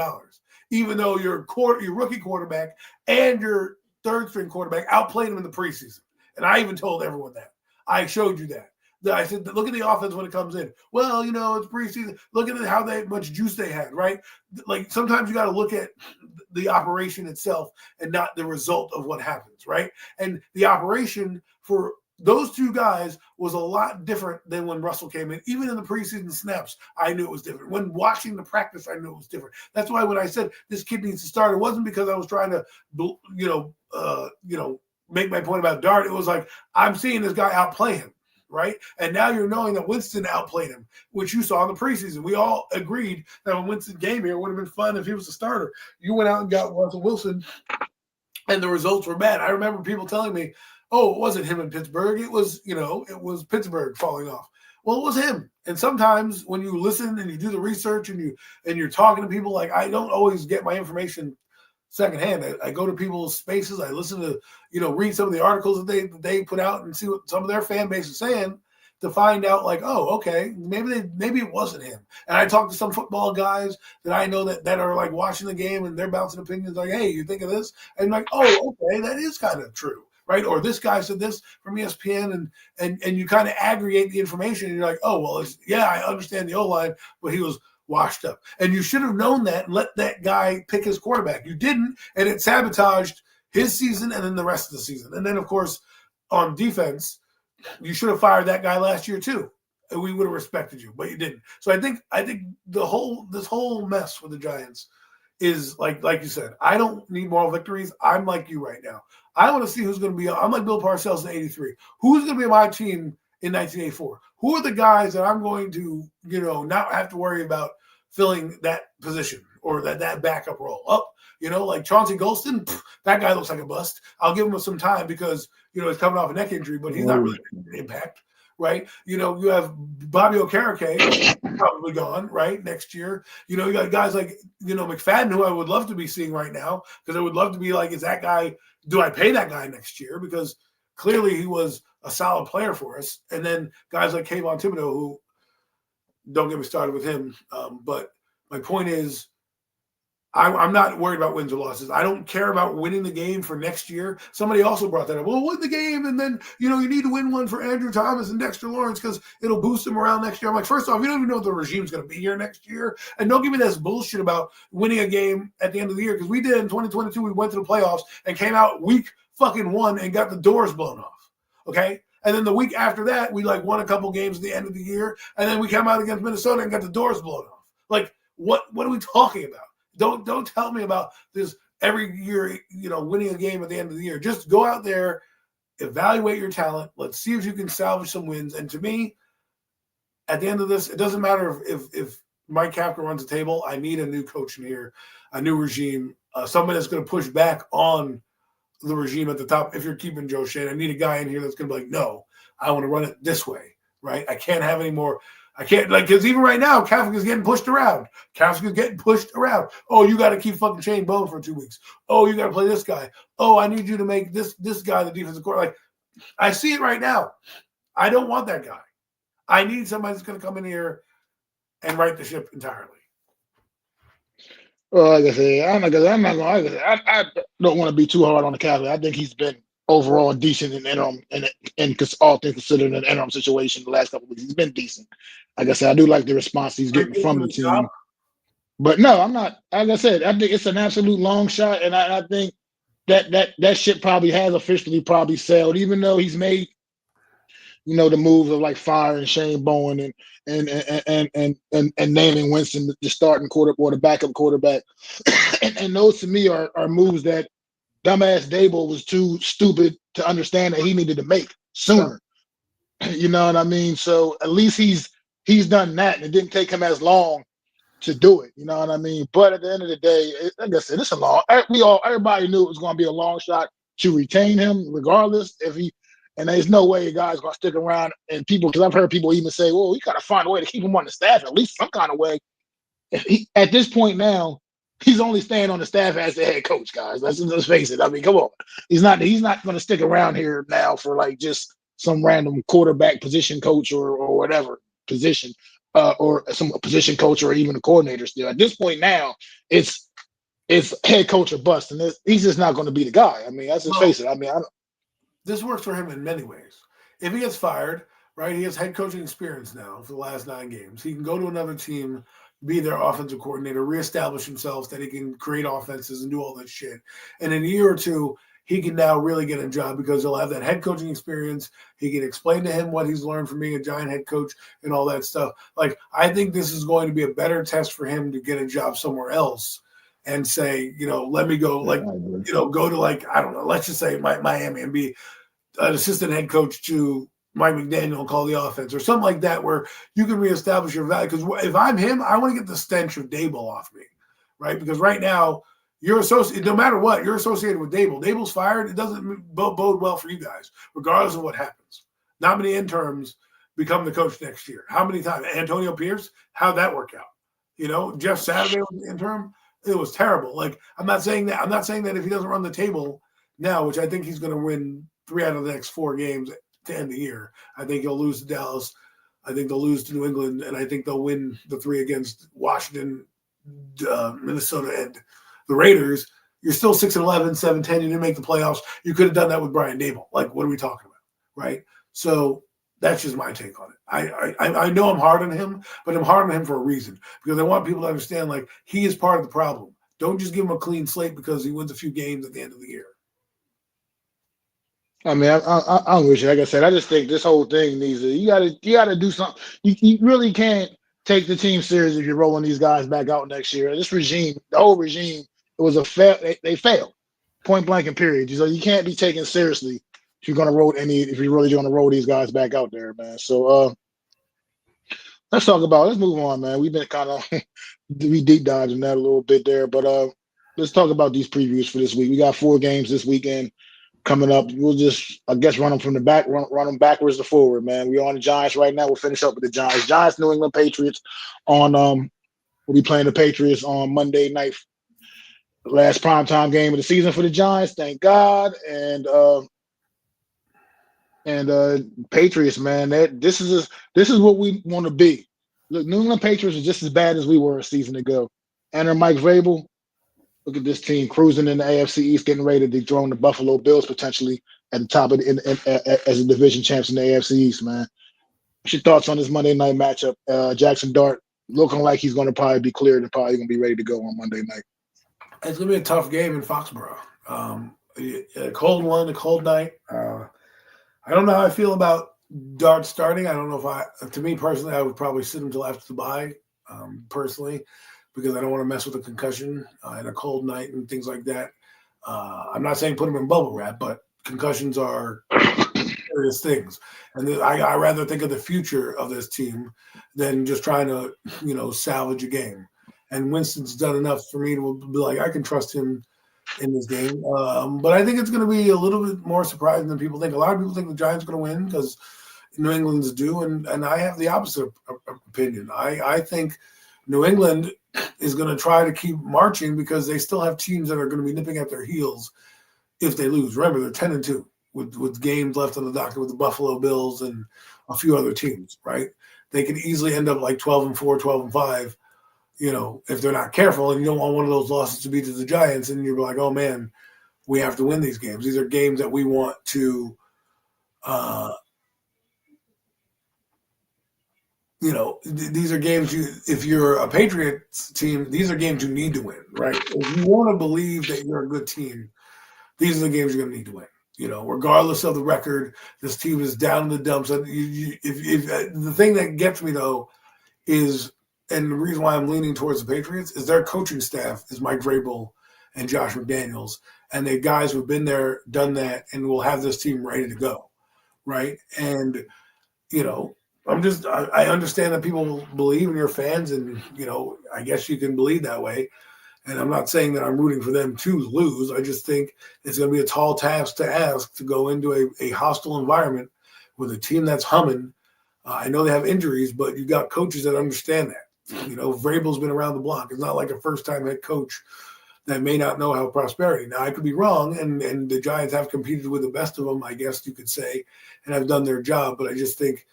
Even though your rookie quarterback and your third string quarterback outplayed him in the preseason. And I even told everyone that. I showed you that. I said, look at the offense when it comes in. Well, it's preseason. Look at how much juice they had, right? Like sometimes you got to look at the operation itself and not the result of what happens, right? And the operation for those two guys was a lot different than when Russell came in. Even in the preseason snaps, I knew it was different. When watching the practice, I knew it was different. That's why when I said this kid needs to start, it wasn't because I was trying to, make my point about Dart. It was like, I'm seeing this guy outplay him, right? And now you're knowing that Winston outplayed him, which you saw in the preseason. We all agreed that when Winston came here, it would have been fun if he was a starter. You went out and got Russell Wilson, and the results were bad. I remember people telling me, oh, it wasn't him in Pittsburgh. It was, it was Pittsburgh falling off. Well, it was him. And sometimes when you listen and you do the research and you're talking to people, like I don't always get my information secondhand. I go to people's spaces. I listen to, read some of the articles that they put out and see what some of their fan base is saying to find out like, oh, okay, maybe it wasn't him. And I talk to some football guys that I know that are like watching the game and they're bouncing opinions like, hey, you think of this? And I'm like, oh, okay, that is kind of true. Right? Or this guy said this from ESPN, and you kind of aggregate the information and you're like, oh, well, I understand the O-line, but he was washed up. And you should have known that and let that guy pick his quarterback. You didn't, and it sabotaged his season and then the rest of the season. And then, of course, on defense, you should have fired that guy last year too. And we would have respected you, but you didn't. So I think this whole mess with the Giants is like you said, I don't need moral victories. I'm like you right now. I want to see who's going to be. I'm like Bill Parcells in '83. Who's going to be my team in 1984? Who are the guys that I'm going to, not have to worry about filling that position or that backup role? Like Chauncey Golston, that guy looks like a bust. I'll give him some time because, he's coming off a neck injury, but he's not really making an impact, right? You have Bobby Okereke probably gone, right, next year. You got guys like, McFadden, who I would love to be seeing right now because I would love to be like, is that guy – do I pay that guy next year? Because clearly he was a solid player for us. And then guys like Kayvon Thibodeau, who don't get me started with him. But my point is, I'm not worried about wins or losses. I don't care about winning the game for next year. Somebody also brought that up. Well, win the game, and then, you need to win one for Andrew Thomas and Dexter Lawrence because it'll boost them around next year. I'm like, first off, you don't even know if the regime's going to be here next year. And don't give me this bullshit about winning a game at the end of the year because we did in 2022. We went to the playoffs and came out week fucking 1 and got the doors blown off, okay? And then the week after that, we won a couple games at the end of the year, and then we came out against Minnesota and got the doors blown off. Like, what are we talking about? Don't tell me about this every year, winning a game at the end of the year. Just go out there, evaluate your talent. Let's see if you can salvage some wins. And to me, at the end of this, it doesn't matter if Mike Kafka runs the table. I need a new coach in here, a new regime, somebody that's going to push back on the regime at the top. If you're keeping Joe Shane, I need a guy in here that's going to be like, no, I want to run it this way, right? I can't have any more. I can't, because even right now, Kafka's getting pushed around. Oh, you got to keep fucking Shane Bone for 2 weeks. Oh, you got to play this guy. Oh, I need you to make this guy the defensive coordinator. I see it right now. I don't want that guy. I need somebody that's going to come in here and right the ship entirely. Well, like I said, I don't want to be too hard on the Cavaliers. I think he's been overall decent in interim, and all things considered, in an interim situation the last couple of weeks. He's been decent. Like I said, I do like the response he's getting from the team. But no, I'm not. Like I said, I think it's an absolute long shot, and I think that shit probably has officially probably sailed, even though he's made, the moves of like firing Shane Bowen and naming Winston the starting quarterback or the backup quarterback, and those to me are moves that dumbass Dable was too stupid to understand that he needed to make sooner. You know what I mean? So at least he's done that, and it didn't take him as long to do it. You know what I mean? But at the end of the day, like I said, it's a long. Everybody knew it was going to be a long shot to retain him, regardless if he. And there's no way a guy's going to stick around. And people, because I've heard people even say, "Well, we got to find a way to keep him on the staff, at least some kind of way." At this point now, he's only staying on the staff as the head coach, guys. Let's face it. I mean, come on. He's not going to stick around here now for like just some random quarterback position coach or whatever position, or some position coach or even a coordinator. Still, at this point now, it's head coach or bust, and he's just not going to be the guy. I mean, let's just face it. I mean, this works for him in many ways. If he gets fired, right, he has head coaching experience now for the last 9 games. He can go to another team, be their offensive coordinator, reestablish himself, that he can create offenses and do all that shit. And in a year or two, he can now really get a job because he'll have that head coaching experience. He can explain to him what he's learned from being a Giant head coach and all that stuff. Like, I think this is going to be a better test for him to get a job somewhere else and say, let me go, go to, like, I don't know, let's just say Miami and be an assistant head coach to Mike McDaniel and call the offense or something like that, where you can reestablish your value. Because if I'm him, I want to get the stench of Dable off me, right? Because right now, you're associated, no matter what, you're associated with Dable. Dable's fired. It doesn't bode well for you guys, regardless of what happens. Not many interns become the coach next year. How many times? Antonio Pierce, how'd that work out? Jeff Saturday was the interim. It was terrible. Like, I'm not saying that if he doesn't run the table now, which I think he's going to win 3 out of the next 4 games to end the year. I think he'll lose to Dallas. I think they'll lose to New England, and I think they'll win the 3 against Washington, Minnesota, and the Raiders. You're still 6-11, 7-10. You didn't make the playoffs. You could have done that with Brian Dable. Like, what are we talking about, right? So that's just my take on it. I know I'm hard on him, but I'm hard on him for a reason, because I want people to understand, like, he is part of the problem. Don't just give him a clean slate because he wins a few games at the end of the year. I mean, I'm with you. Like I said, I just think this whole thing needs to. You gotta do something. You really can't take the team serious if you're rolling these guys back out next year. This regime, the whole regime, it was a fail. They failed, point blank and period. So you can't be taken seriously if you're really going to roll these guys back out there, man. So let's move on, man. We've been kind of we deep dived in that a little bit there, but let's talk about these previews for this week. We got 4 games this weekend coming up. We'll just, I guess, run them from the back, run them backwards to forward, man. We're on the Giants right now. We'll finish up with the Giants, New England Patriots on we'll be playing the Patriots on Monday night. Last primetime game of the season for the Giants, thank God. And Patriots, man, this is what we want to be. Look, New England Patriots are just as bad as we were a season ago. Enter Mike Vrabel. Look at this team cruising in the AFC East, getting ready to dethrone the Buffalo Bills potentially at the top of as a division champs in the AFC East, man. What's your thoughts on this Monday night matchup? Jackson Dart looking like he's going to probably be cleared and probably going to be ready to go on Monday night. It's going to be a tough game in Foxborough. A cold one, a cold night. I don't know how I feel about Dart starting. I don't know to me personally, I would probably sit him until after the bye, personally, because I don't want to mess with a concussion and a cold night and things like that. I'm not saying put him in bubble wrap, but concussions are serious things. And I rather think of the future of this team than just trying to, salvage a game. And Winston's done enough for me to be like, I can trust him in this game. But I think it's going to be a little bit more surprising than people think. A lot of people think the Giants are going to win because New England's due, and I have the opposite opinion. I think New England is going to try to keep marching because they still have teams that are going to be nipping at their heels if they lose. Remember, they're 10-2 with games left on the docket with the Buffalo Bills and a few other teams, right? They could easily end up like 12-4, 12-5, if they're not careful, and you don't want one of those losses to be to the Giants, and you're like, oh man, we have to win these games. These are games that we want to, these are games if you're a Patriots team, these are games you need to win, right? If you want to believe that you're a good team, these are the games you're going to need to win. Regardless of the record, this team is down in the dumps. If the thing that gets me though is, and the reason why I'm leaning towards the Patriots is their coaching staff is Mike Vrabel and Josh McDaniels, and they guys who've been there, done that, and will have this team ready to go, right? And I understand that people believe in your fans, and I guess you can believe that way. And I'm not saying that I'm rooting for them to lose. I just think it's going to be a tall task to ask to go into a hostile environment with a team that's humming. I know they have injuries, but you've got coaches that understand that. Vrabel's been around the block. It's not like a first-time head coach that may not know how prosperity. Now, I could be wrong, and the Giants have competed with the best of them, I guess you could say, and have done their job. But I just think,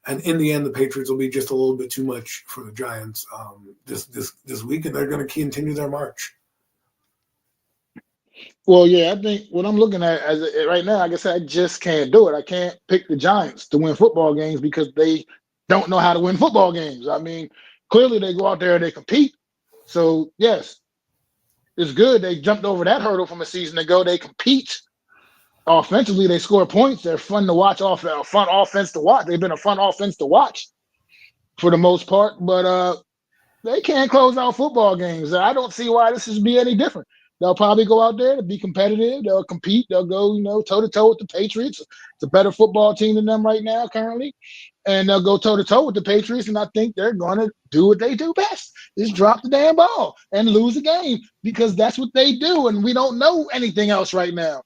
and in the end, the Patriots will be just a little bit too much for the Giants this week, and they're going to continue their march. Well, yeah, I think what I'm looking at right now, like I said, I just can't do it. I can't pick the Giants to win football games because they don't know how to win football games. I mean, clearly they go out there and they compete. So, yes, it's good. They jumped over that hurdle from a season ago. They compete offensively. They score points. They're fun to watch. Fun offense to watch. They've been a fun offense to watch for the most part. But they can't close out football games. I don't see why this should be any different. They'll probably go out there to be competitive. They'll compete. They'll go, toe to toe with the Patriots. It's a better football team than them right now, currently. And they'll go toe to toe with the Patriots. And I think they're going to do what they do best: is drop the damn ball and lose a game, because that's what they do. And we don't know anything else right now.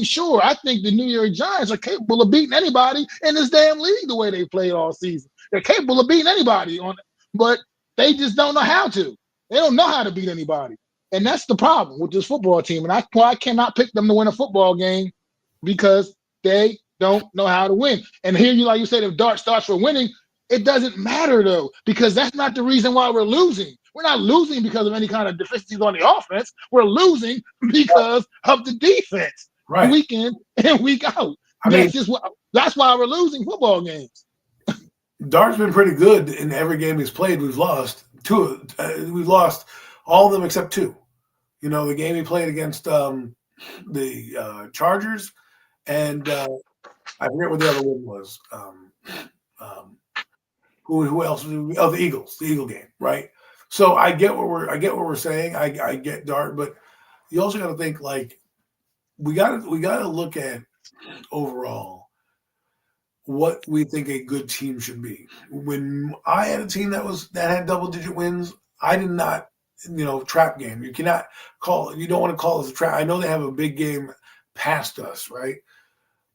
Sure, I think the New York Giants are capable of beating anybody in this damn league the way they played all season. They're capable of beating anybody but they just don't know how to. They don't know how to beat anybody. And that's the problem with this football team. And I cannot pick them to win a football game because they don't know how to win. And here, like you said, if Dart starts for winning, it doesn't matter, though, because that's not the reason why we're losing. We're not losing because of any kind of deficiencies on the offense. We're losing because of the defense, right, week in and week out. That's why we're losing football games. Dart's been pretty good in every game he's played. We've lost two. We've lost all of them except two. The game he played against the Chargers, and I forget what the other one was. Who else? Oh, the Eagles. The Eagle game, right? So I get what we're saying. I get Dart, but you also got to think, like, we got to look at overall what we think a good team should be. When I had a team that had double-digit wins, I did not, trap game. You cannot call it. You don't want to call this a trap. I know they have a big game past us, right?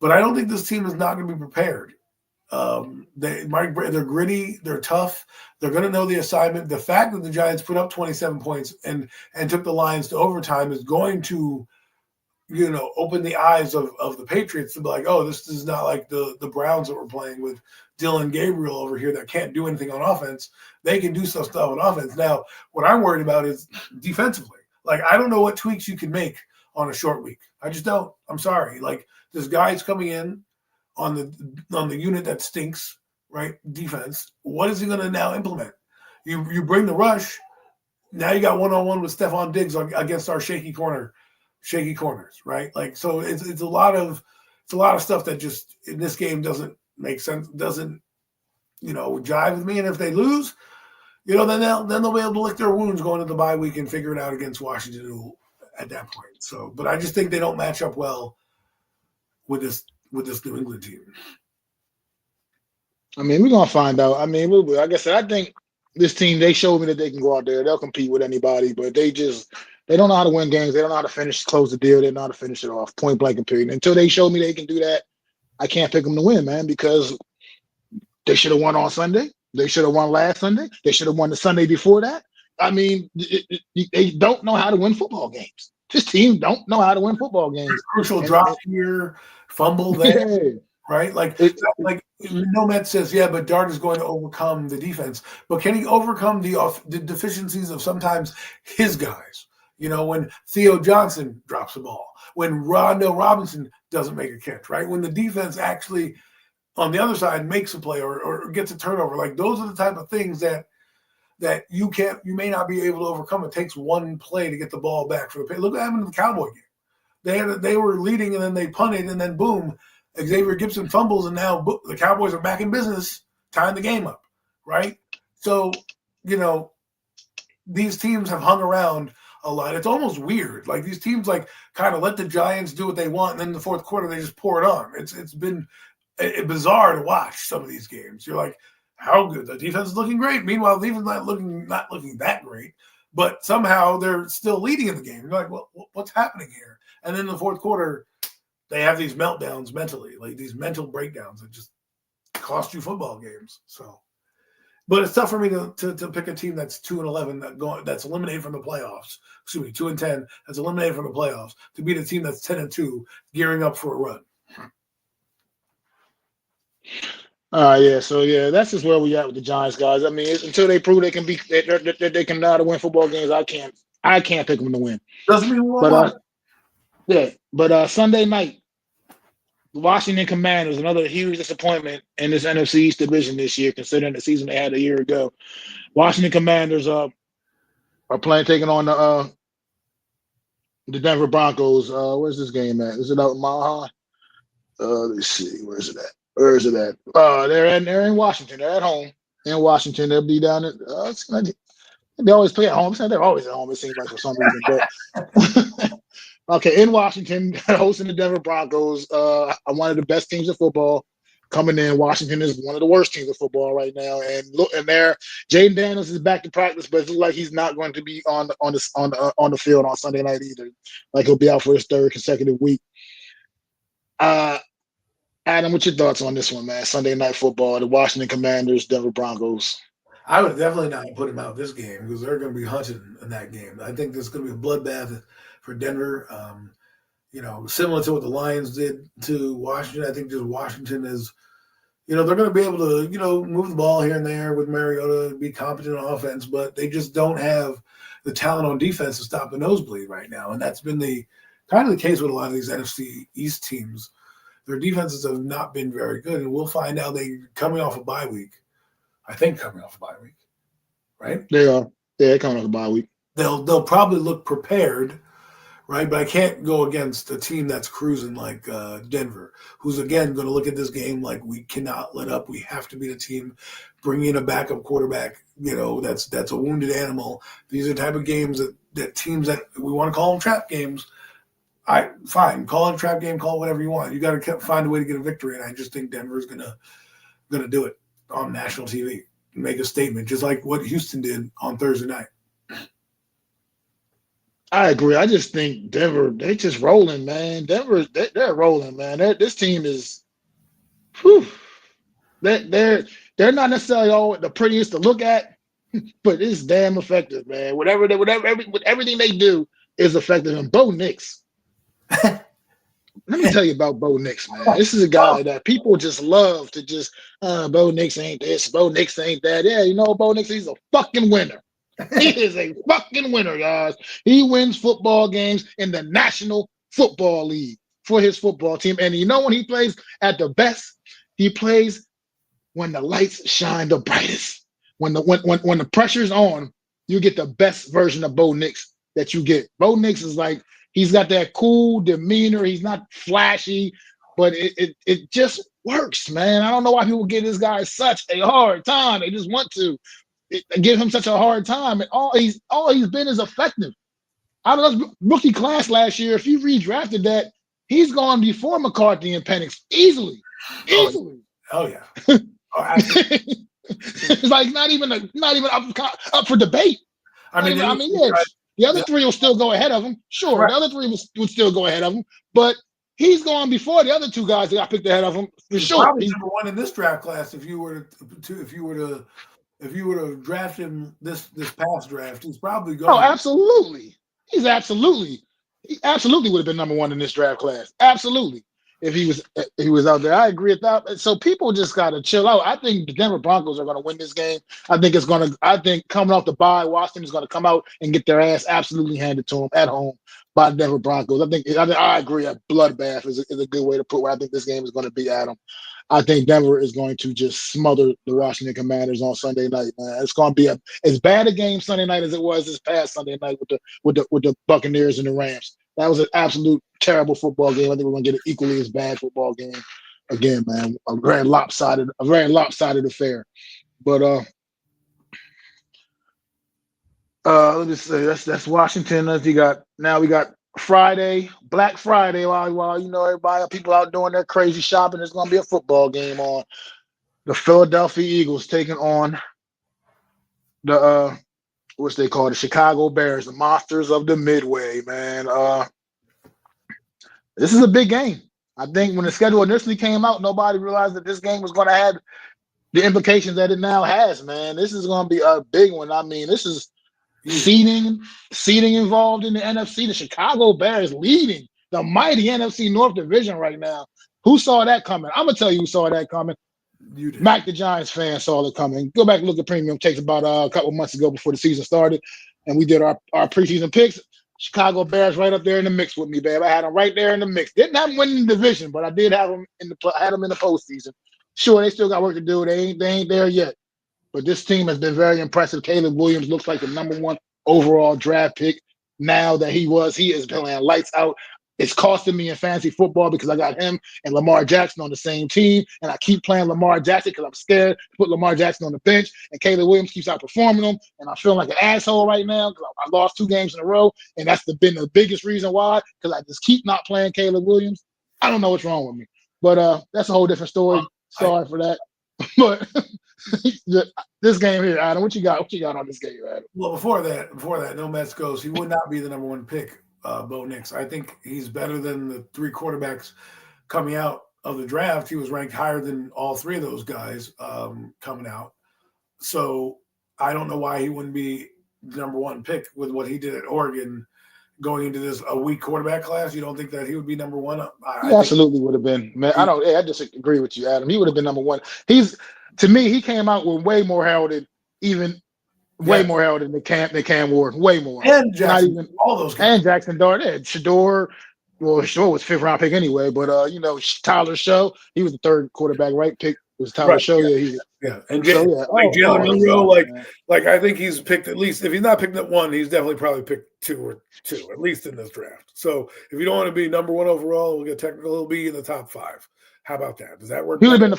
But I don't think this team is not going to be prepared. They're gritty. They're tough. They're going to know the assignment. The fact that the Giants put up 27 points and took the Lions to overtime is going to, open the eyes of the Patriots to be like, oh, this is not like the Browns that we're playing with Dylan Gabriel over here that can't do anything on offense. They can do stuff on offense. Now, what I'm worried about is defensively. Like, I don't know what tweaks you can make on a short week. I just don't. I'm sorry. Like, this guy's coming in on the unit that stinks, right? Defense. What is he going to now implement? You bring the rush. Now you got one-on-one with Stephon Diggs against our shaky corners, right? Like, so it's a lot of stuff that just in this game doesn't make sense, doesn't jive with me. And if they lose, then they'll be able to lick their wounds going into the bye week and figure it out against Washington at that point. So, but I just think they don't match up well with this New England team. I mean, we're gonna find out. I mean, like I said, I think this team, they showed me that they can go out there. They'll compete with anybody, but they don't know how to win games. They don't know how to close the deal. They don't know how to finish it off, point blank and period. Until they show me they can do that, I can't pick them to win, man, because they should have won on Sunday. They should have won last Sunday. They should have won the Sunday before that. I mean, they don't know how to win football games. This team don't know how to win football games. Crucial drop here, fumble there. Yeah. Right? Like Nomad says, yeah, but Dart is going to overcome the defense. But can he overcome the deficiencies of sometimes his guys? When Theo Johnson drops the ball, when Rondo Robinson doesn't make a catch, right? When the defense actually on the other side makes a play or gets a turnover, like those are the type of things that you may not be able to overcome. It takes one play to get the ball back for the pay. Look what happened in the Cowboy game. They were leading and then they punted and then boom, Xavier Gibson fumbles and now the Cowboys are back in business, tying the game up, right? So, these teams have hung around a lot. It's almost weird. Like, these teams like kind of let the Giants do what they want, and then in the fourth quarter they just pour it on. It's been bizarre to watch some of these games. You're like, how good? The defense is looking great. Meanwhile, the defense not looking that great, but somehow they're still leading in the game. You're like, well, what's happening here? And then in the fourth quarter, they have these meltdowns mentally, like these mental breakdowns that just cost you football games. So But it's tough for me to pick a team that's 2-11 that's eliminated from the playoffs. Excuse me, 2-10 that's eliminated from the playoffs to beat a team that's 10-2 gearing up for a run. Yeah. So yeah, that's just where we at with the Giants, guys. I mean, until they prove they can they can know how to win football games, I can't pick them to win. Doesn't mean we won't But watch. yeah. But Sunday night, Washington Commanders, another huge disappointment in this NFC East division this year, considering the season they had a year ago. Washington Commanders are taking on the Denver Broncos. Where's this game at? Is it out in Mile High? Let's see. Where's it at? They're in Washington. They're at home in Washington. They'll be down at. They always play at home. They're always at home. It seems like for some reason, but. Okay, in Washington, hosting the Denver Broncos, one of the best teams of football coming in. Washington is one of the worst teams of football right now, and there, Jaden Daniels is back to practice, but it looks like he's not going to be on the field on Sunday night either. Like he'll be out for his third consecutive week. Adam, what's your thoughts on this one, man? Sunday night football, the Washington Commanders, Denver Broncos. I would definitely not put him out this game because they're going to be hunting in that game. I think there's going to be a bloodbath for Denver. Similar to what the Lions did to Washington. I think just Washington is, they're going to be able to, move the ball here and there with Mariota, be competent on offense, but they just don't have the talent on defense to stop the nosebleed right now. And that's been the case with a lot of these NFC East teams. Their defenses have not been very good, and we'll find out they're coming off a bye week. I think coming off a bye week, right? They are. They're coming off a bye week. They'll probably look prepared, right? But I can't go against a team that's cruising like Denver, who's, again, going to look at this game like we cannot let up. We have to beat a team, bring in a backup quarterback, that's a wounded animal. These are the type of games that teams that we want to call them trap games. Fine, call it a trap game, call it whatever you want. You got to find a way to get a victory, and I just think Denver's gonna do it on national TV, make a statement, just like what Houston did on Thursday night. I agree. I just think Denver, they just rolling, man. Denver, they're rolling, man. This team is, they're not necessarily all the prettiest to look at, but it's damn effective, man. Everything they do is effective. And Bo Nix. Let me tell you about Bo Nix, man. This is a guy that people just love to just, Bo Nix ain't this, Bo Nix ain't that. Yeah, Bo Nix, he's a fucking winner. He is a fucking winner, guys. He wins football games in the National Football League for his football team. And when he plays at the best, he plays when the lights shine the brightest. When the pressure's on, you get the best version of Bo Nix that you get. Bo Nix is like, he's got that cool demeanor. He's not flashy, but it just works, man. I don't know why people give this guy such a hard time. They just want to give him such a hard time. And all he's been is effective. Out of the rookie class last year, if you redrafted that, he's gone before McCarthy and Penix easily. Oh yeah. It's like not even up for debate. The other three will still go ahead of him. Sure, right. The other three would still go ahead of him, but he's gone before the other two guys that got picked ahead of him for sure. Probably number one in this draft class. If you were to draft him this past draft, he's probably going. Oh, absolutely. He absolutely would have been number one in this draft class. Absolutely. If he was out there. I agree with that. So people just gotta chill out. I think the Denver Broncos are gonna win this game. I think coming off the bye, Washington is gonna come out and get their ass absolutely handed to them at home by the Denver Broncos. I agree. A bloodbath is a good way to put where I think this game is gonna be, Adam. I think Denver is going to just smother the Washington Commanders on Sunday night, man. It's going to be as bad a game Sunday night as it was this past Sunday night with the Buccaneers and the Rams. That was an absolute terrible football game. I think we're going to get an equally as bad football game again, man. A very lopsided affair. But let me say that's Washington. We got Friday, Black Friday, while everybody, people out doing their crazy shopping. There's going to be a football game on. The Philadelphia Eagles taking on the what's they call the Chicago Bears, the monsters of the Midway, man. This is a big game. I think when the schedule initially came out, nobody realized that this game was going to have the implications that it now has, man. This is going to be a big one. I mean, this is seeding involved in the NFC. The Chicago Bears leading the mighty NFC North Division right now. Who saw that coming? I'm gonna tell you who saw that coming. You did. Mac the Giants fan saw it coming. Go back and look at Premium Takes about a couple months ago before the season started, and we did our preseason picks. Chicago Bears right up there in the mix with me, babe. I had them right there in the mix. Didn't have them winning the division, but I did have them in the postseason. Sure, they still got work to do. They ain't there yet. But this team has been very impressive. Caleb Williams looks like the #1 overall draft pick now that he is playing lights out. It's costing me in fantasy football because I got him and Lamar Jackson on the same team, and I keep playing Lamar Jackson because I'm scared to put Lamar Jackson on the bench, and Caleb Williams keeps outperforming him, and I'm feeling like an asshole right now because I lost 2 games in a row, and that's been the biggest reason why, because I just keep not playing Caleb Williams. I don't know what's wrong with me, but that's a whole different story. Sorry for that. But this game here, Adam, what you got? What you got on this game, Adam? Well, before that, no Mets goes. He would not be the #1 pick, Bo Nix. I think he's better than the 3 quarterbacks coming out of the draft. He was ranked higher than all 3 of those guys coming out. So I don't know why he wouldn't be the #1 pick with what he did at Oregon going into this a weak quarterback class. You don't think that he would be #1? He absolutely would have been, man. I disagree with you, Adam. He would have been #1. To me, he came out with way more heralded, more heralded than Cam Ward, way more. And Jackson, all those guys. And Jackson Dart, Shador. Well, Shador was 5th round pick anyway, but Tyler Show, he was the 3rd quarterback, right? Pick was Tyler Show. Yeah. And Jalen Monroe, like I think he's picked at least, if he's not picked at 1, he's definitely probably picked 2 at least in this draft. So if you don't want to be #1 overall, we'll get technical, he'll be in the top 5. How about that? Does that work? He would have been the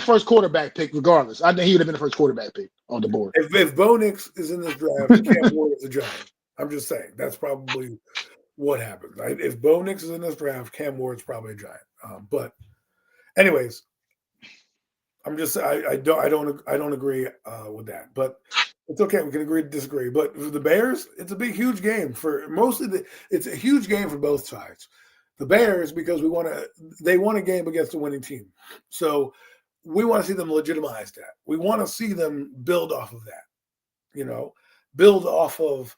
first quarterback pick, regardless. I think he would have been the first quarterback pick on the board. If Bo Nix is in this draft, Cam Ward is a Giant. I'm just saying that's probably what happens. Right? If Bo Nix is in this draft, Cam Ward's probably a Giant. But anyways, I'm just I don't agree with that. But it's okay. We can agree to disagree. But for the Bears, it's a huge game for it's a huge game for both sides. The Bears, because they won a game against a winning team. So we want to see them legitimize that. We want to see them build off of that, build off of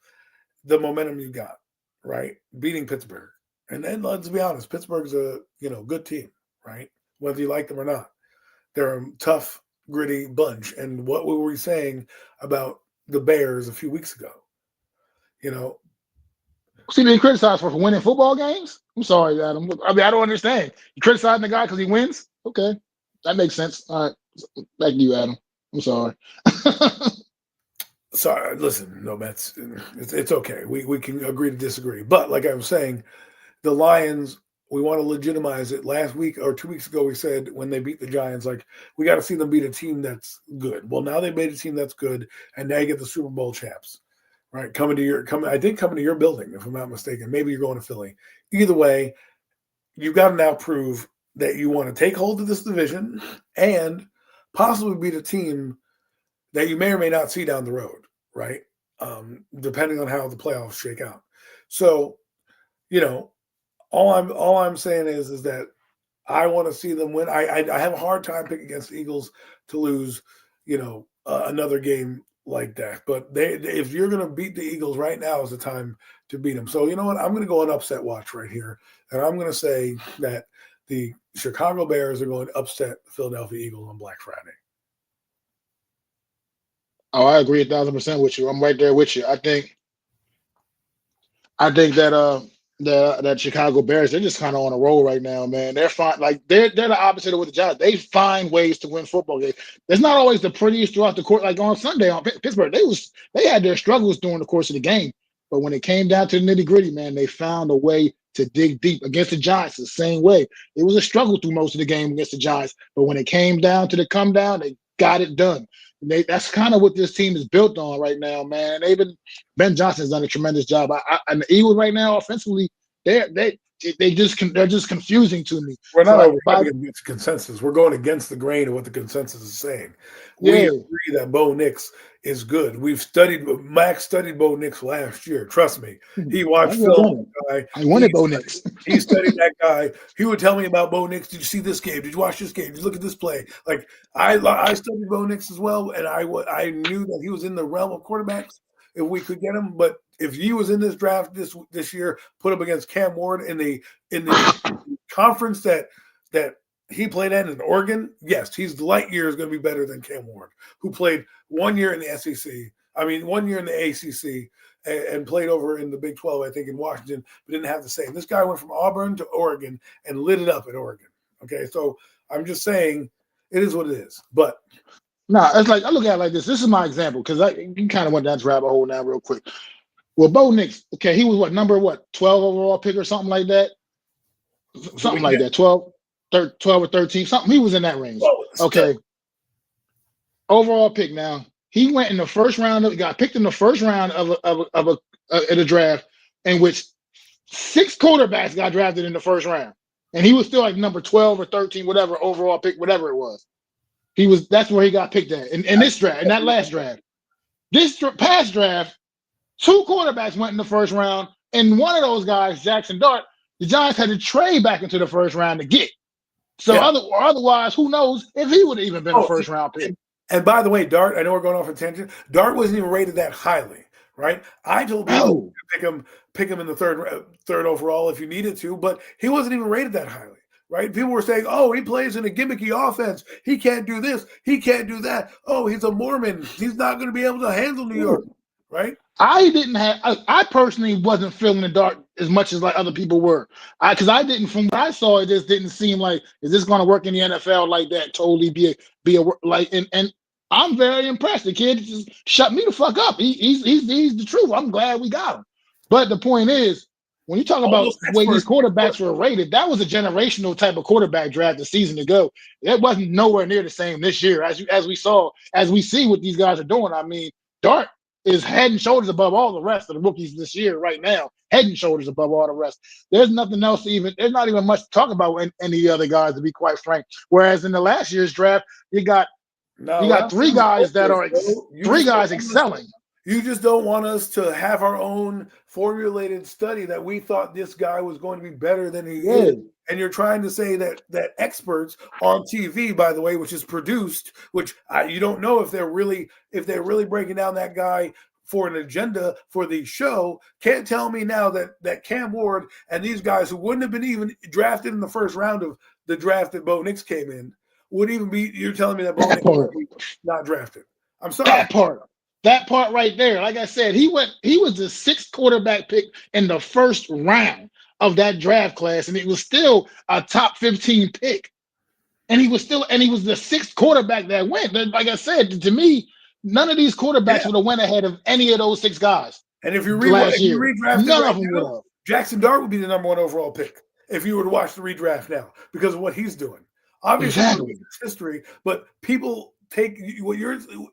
the momentum you got, right? Beating Pittsburgh. And then let's be honest, Pittsburgh's a, good team, right? Whether you like them or not. They're a tough, gritty bunch. And what were we saying about the Bears a few weeks ago? See, being criticized for winning football games? I'm sorry, Adam. I don't understand. You criticizing the guy because he wins? Okay. That makes sense. All right. Back to you, Adam. I'm sorry. Sorry. Listen, no, Mets. It's okay. We can agree to disagree. But like I was saying, the Lions, we want to legitimize it. Last week or 2 weeks ago, we said when they beat the Giants, we got to see them beat a team that's good. Well, now they made a team that's good, and now you get the Super Bowl champs. Right, coming to your building, if I'm not mistaken. Maybe you're going to Philly. Either way, you've got to now prove that you want to take hold of this division and possibly beat a team that you may or may not see down the road, right? Depending on how the playoffs shake out. So, all I'm saying is that I want to see them win. I have a hard time picking against the Eagles to lose, another game like that. But if you're going to beat the Eagles right now is the time to beat them. So you know what? I'm going to go on upset watch right here. And I'm going to say that the Chicago Bears are going to upset the Philadelphia Eagles on Black Friday. Oh, I agree 1,000% with you. I'm right there with you. I think that that Chicago Bears, they're just kind of on a roll right now, man. They're fine. They're the opposite of what the Giants. They find ways to win football games. It's not always the prettiest throughout the court. Like on Sunday on Pittsburgh, they had their struggles during the course of the game. But when it came down to the nitty-gritty, man, they found a way to dig deep. Against the Giants the same way. It was a struggle through most of the game against the Giants. But when it came down to the come down, they got it done. That's kind of what this team is built on right now, man. Ben Johnson's done a tremendous job. And the Eagles right now, offensively, they they're just confusing to me. We're So not I, overstepping against consensus. We're going against the grain of what the consensus is saying. We yeah, agree that Bo Nix is good. Max studied Bo Nix last year. Trust me. He watched film of the guy. I wanted Bo Nix. He studied that guy. He would tell me about Bo Nix. Did you see this game? Did you watch this game? Did you look at this play? Like I studied Bo Nix as well, and I knew that he was in the realm of quarterbacks if we could get him. But if he was in this draft this year, put him against Cam Ward in the conference that he played in Oregon, yes, he's light years going to be better than Cam Ward, who played 1 year in the SEC. I mean, 1 year in the ACC and played over in the Big 12, I think, in Washington, but didn't have the same. This guy went from Auburn to Oregon and lit it up at Oregon. Okay, so I'm just saying it is what it is. But no, it's like I look at it like this. This is my example because you kind of went down this rabbit hole now real quick. Well, Bo Nix, okay, he was number 12 overall pick or something like that? Something like that, 12 or 13, something. He was in that range. Okay. Overall pick now. He went in the first round, got picked in the first round of a draft in which 6 quarterbacks got drafted in the first round. And he was still like number 12 or 13, whatever, overall pick, whatever it was. That's where he got picked at in this draft, in that last draft. This past draft, 2 quarterbacks went in the first round, and one of those guys, Jackson Dart, the Giants had to trade back into the first round to get. So otherwise, who knows if he would have even been a first round pick. And by the way, Dart, I know we're going off a tangent. Dart wasn't even rated that highly, right? I told people to pick him in the third overall if you needed to, but he wasn't even rated that highly. Right? People were saying, oh, he plays in a gimmicky offense. He can't do this. He can't do that. Oh, he's a Mormon. He's not going to be able to handle New York. Right? I personally wasn't feeling the Dart as much as like other people were. Because I didn't, from what I saw, it just didn't seem like, is this going to work in the NFL like that? Totally be a like, and I'm very impressed. The kid just shut me the fuck up. He's the truth. I'm glad we got him. But the point is, when you talk about the way these quarterbacks were rated, that was a generational type of quarterback draft a season ago. It wasn't nowhere near the same this year, as we see what these guys are doing. I mean, Dart is head and shoulders above all the rest of the rookies this year right now. Head and shoulders above all the rest. There's nothing else there's not even much to talk about in any other guys, to be quite frank. Whereas in the last year's draft, you got 3 guys that are 3 guys excelling. You just don't want us to have our own formulated study that we thought this guy was going to be better than he is. And you're trying to say that experts on TV, by the way, which is produced, which you don't know if they're really breaking down that guy for an agenda for the show, can't tell me now that Cam Ward and these guys who wouldn't have been even drafted in the first round of the draft that Bo Nix came in would even be. You're telling me that Bo Nix would be not drafted. I'm sorry. That part right there, like I said, he was the 6th quarterback pick in the first round of that draft class, and it was still a top 15 pick. And he was the 6th quarterback that went. Like I said, to me, none of these quarterbacks would have went ahead of any of those 6 guys. And if you redraft none of them would have. Jackson Dart would be the number 1 overall pick if you were to watch the redraft now because of what he's doing. Obviously, it's history, but people take what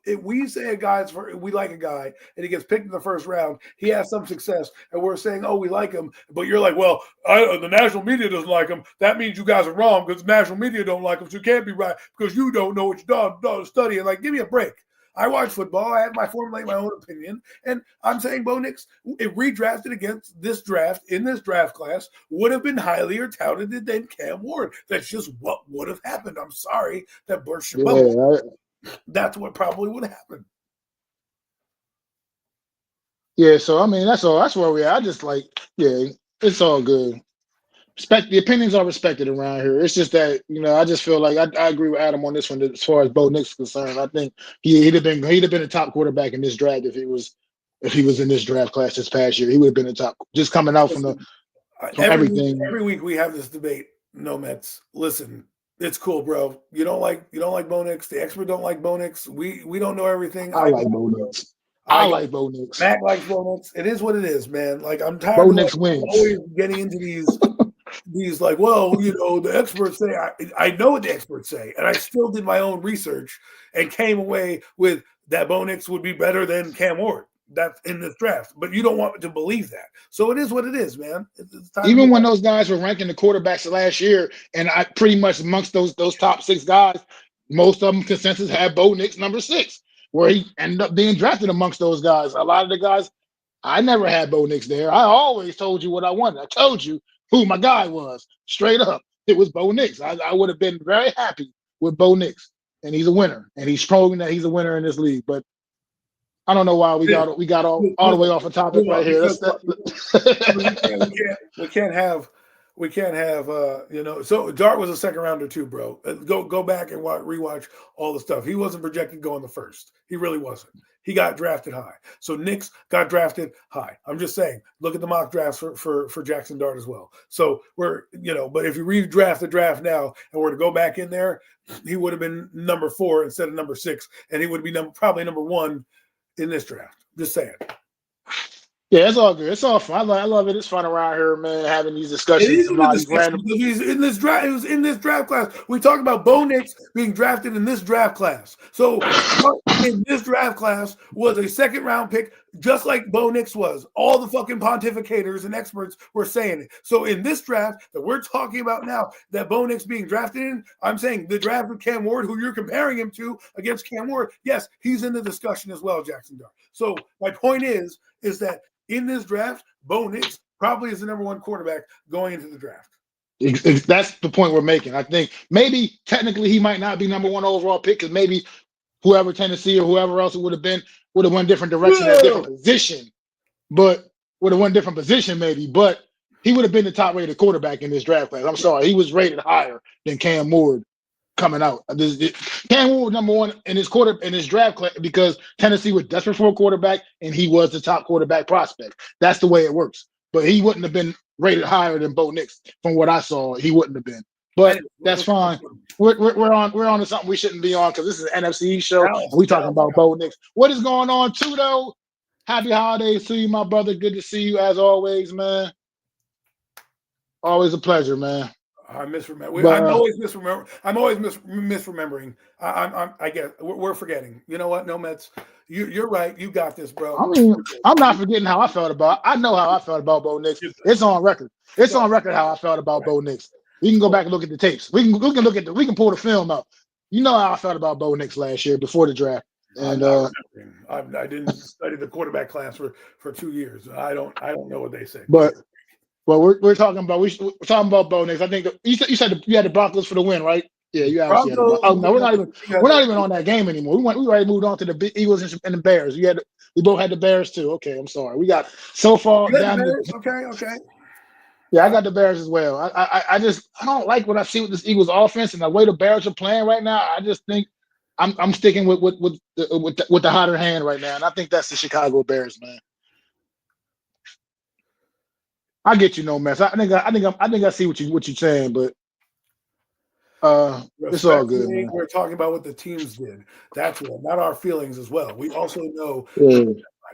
if we say we like a guy and he gets picked in the first round, he has some success, and we're saying, oh, we like him, but you're like, well, the national media doesn't like him. That means you guys are wrong because the national media don't like him, so you can't be right because you don't know what you're studying. Like, give me a break. I watch football. I have formulate my own opinion, and I'm saying Bo Nix, if redrafted against this draft in this draft class, would have been highlier touted than Cam Ward. That's just what would have happened. I'm sorry that burst your bubble. That's what probably would have happened. Yeah, so I mean that's all. That's where we are. I just it's all good. The opinions are respected around here. It's just that I just feel like I agree with Adam on this one as far as Bo Nix is concerned. I think he'd have been a top quarterback in this draft if he was in this draft class this past year. He would have been a top, just coming out from everything. Every week we have this debate. No Mets. Listen. It's cool, bro. You don't like Bo Nix. The expert don't like Bo Nix. We don't know everything. I like Bo Nix. I like Bo Nix. Mac likes Bo Nix. It is what it is, man. Like I'm tired Bo of Nix wins. Always getting into these like, well, the experts say. I know what the experts say, and I still did my own research and came away with that Bo Nix would be better than Cam Ward. that's in this draft. But you don't want to believe that. So it is what it is, man. It's time Even when those guys were ranking the quarterbacks last year, and I pretty much amongst those top 6 guys, most of them consensus had Bo Nix number 6, where he ended up being drafted amongst those guys. A lot of the guys, I never had Bo Nix there. I always told you what I wanted. I told you who my guy was. Straight up, it was Bo Nix. I would have been very happy with Bo Nix, and he's a winner, and he's showing that he's a winner in this league. But I don't know why we got all the way off the topic right here. We can't have So Dart was a second rounder too, bro. Go back and rewatch all the stuff. He wasn't projected going the first. He really wasn't. He got drafted high. So Nix got drafted high. I'm just saying, look at the mock drafts for Jackson Dart as well. So but if you redraft the draft now and were to go back in there, he would have been number 4 instead of number 6, and he would be probably number 1 in this draft. Just saying. Yeah, it's all good. It's all fun. I love it. It's fun around here, man, having these discussions. He's in this draft. It was in this draft class. We talked about Bo Nix being drafted in this draft class. So in this draft class was a second-round pick, just like Bo Nix was. All the fucking pontificators and experts were saying it. So in this draft that we're talking about now, that Bo Nix being drafted in, I'm saying the draft with Cam Ward, who you're comparing him to against Cam Ward, yes, he's in the discussion as well, Jackson Dart. So my point is that in this draft, Bo Nix probably is the number 1 quarterback going into the draft. That's the point we're making. I think maybe technically he might not be number 1 overall pick, because maybe whoever Tennessee or whoever else it would have been would have went different direction at a different position, but would have went different position maybe. But he would have been the top rated quarterback in this draft class. I'm sorry, he was rated higher than Cam Ward coming out. Cam Ward was number 1 in his draft class because Tennessee was desperate for a quarterback, and he was the top quarterback prospect. That's the way it works. But he wouldn't have been rated higher than Bo Nix. From what I saw, he wouldn't have been. But that's fine. We're on to something we shouldn't be on, because this is an NFC East show, and we talking about Bo Nix. What is going on, too, though? Happy holidays to you, my brother. Good to see you as always, man. Always a pleasure, man. I misremember. I'm always misremembering. I guess we're forgetting. You know what? No Mets. You're right. You got this, bro. I mean, I'm not forgetting how I felt about. I know how I felt about Bo Nix. It's on record. It's on record how I felt about Bo Nix. We can go back and look at the tapes. We can pull the film up. You know how I felt about Bo Nix last year before the draft. And I didn't study the quarterback class for 2 years. I don't know what they say. But we're talking about Bo Nix. I think you said you had the Broncos for the win, right? Yeah, you actually had the Broncos. Oh no, we're not even on that game anymore. We already moved on to the Eagles and the Bears. We both had the Bears too. Okay, I'm sorry. We got so far down. Okay. Yeah, I got the Bears as well. I don't like what I see with this Eagles offense and the way the Bears are playing right now. I just think I'm sticking with the hotter hand right now, and I think that's the Chicago Bears, man. I get you, no mess. I think I see what you're saying, but it's all good, man. We're talking about what the teams did. That's what, not our feelings as well. We also know. Yeah.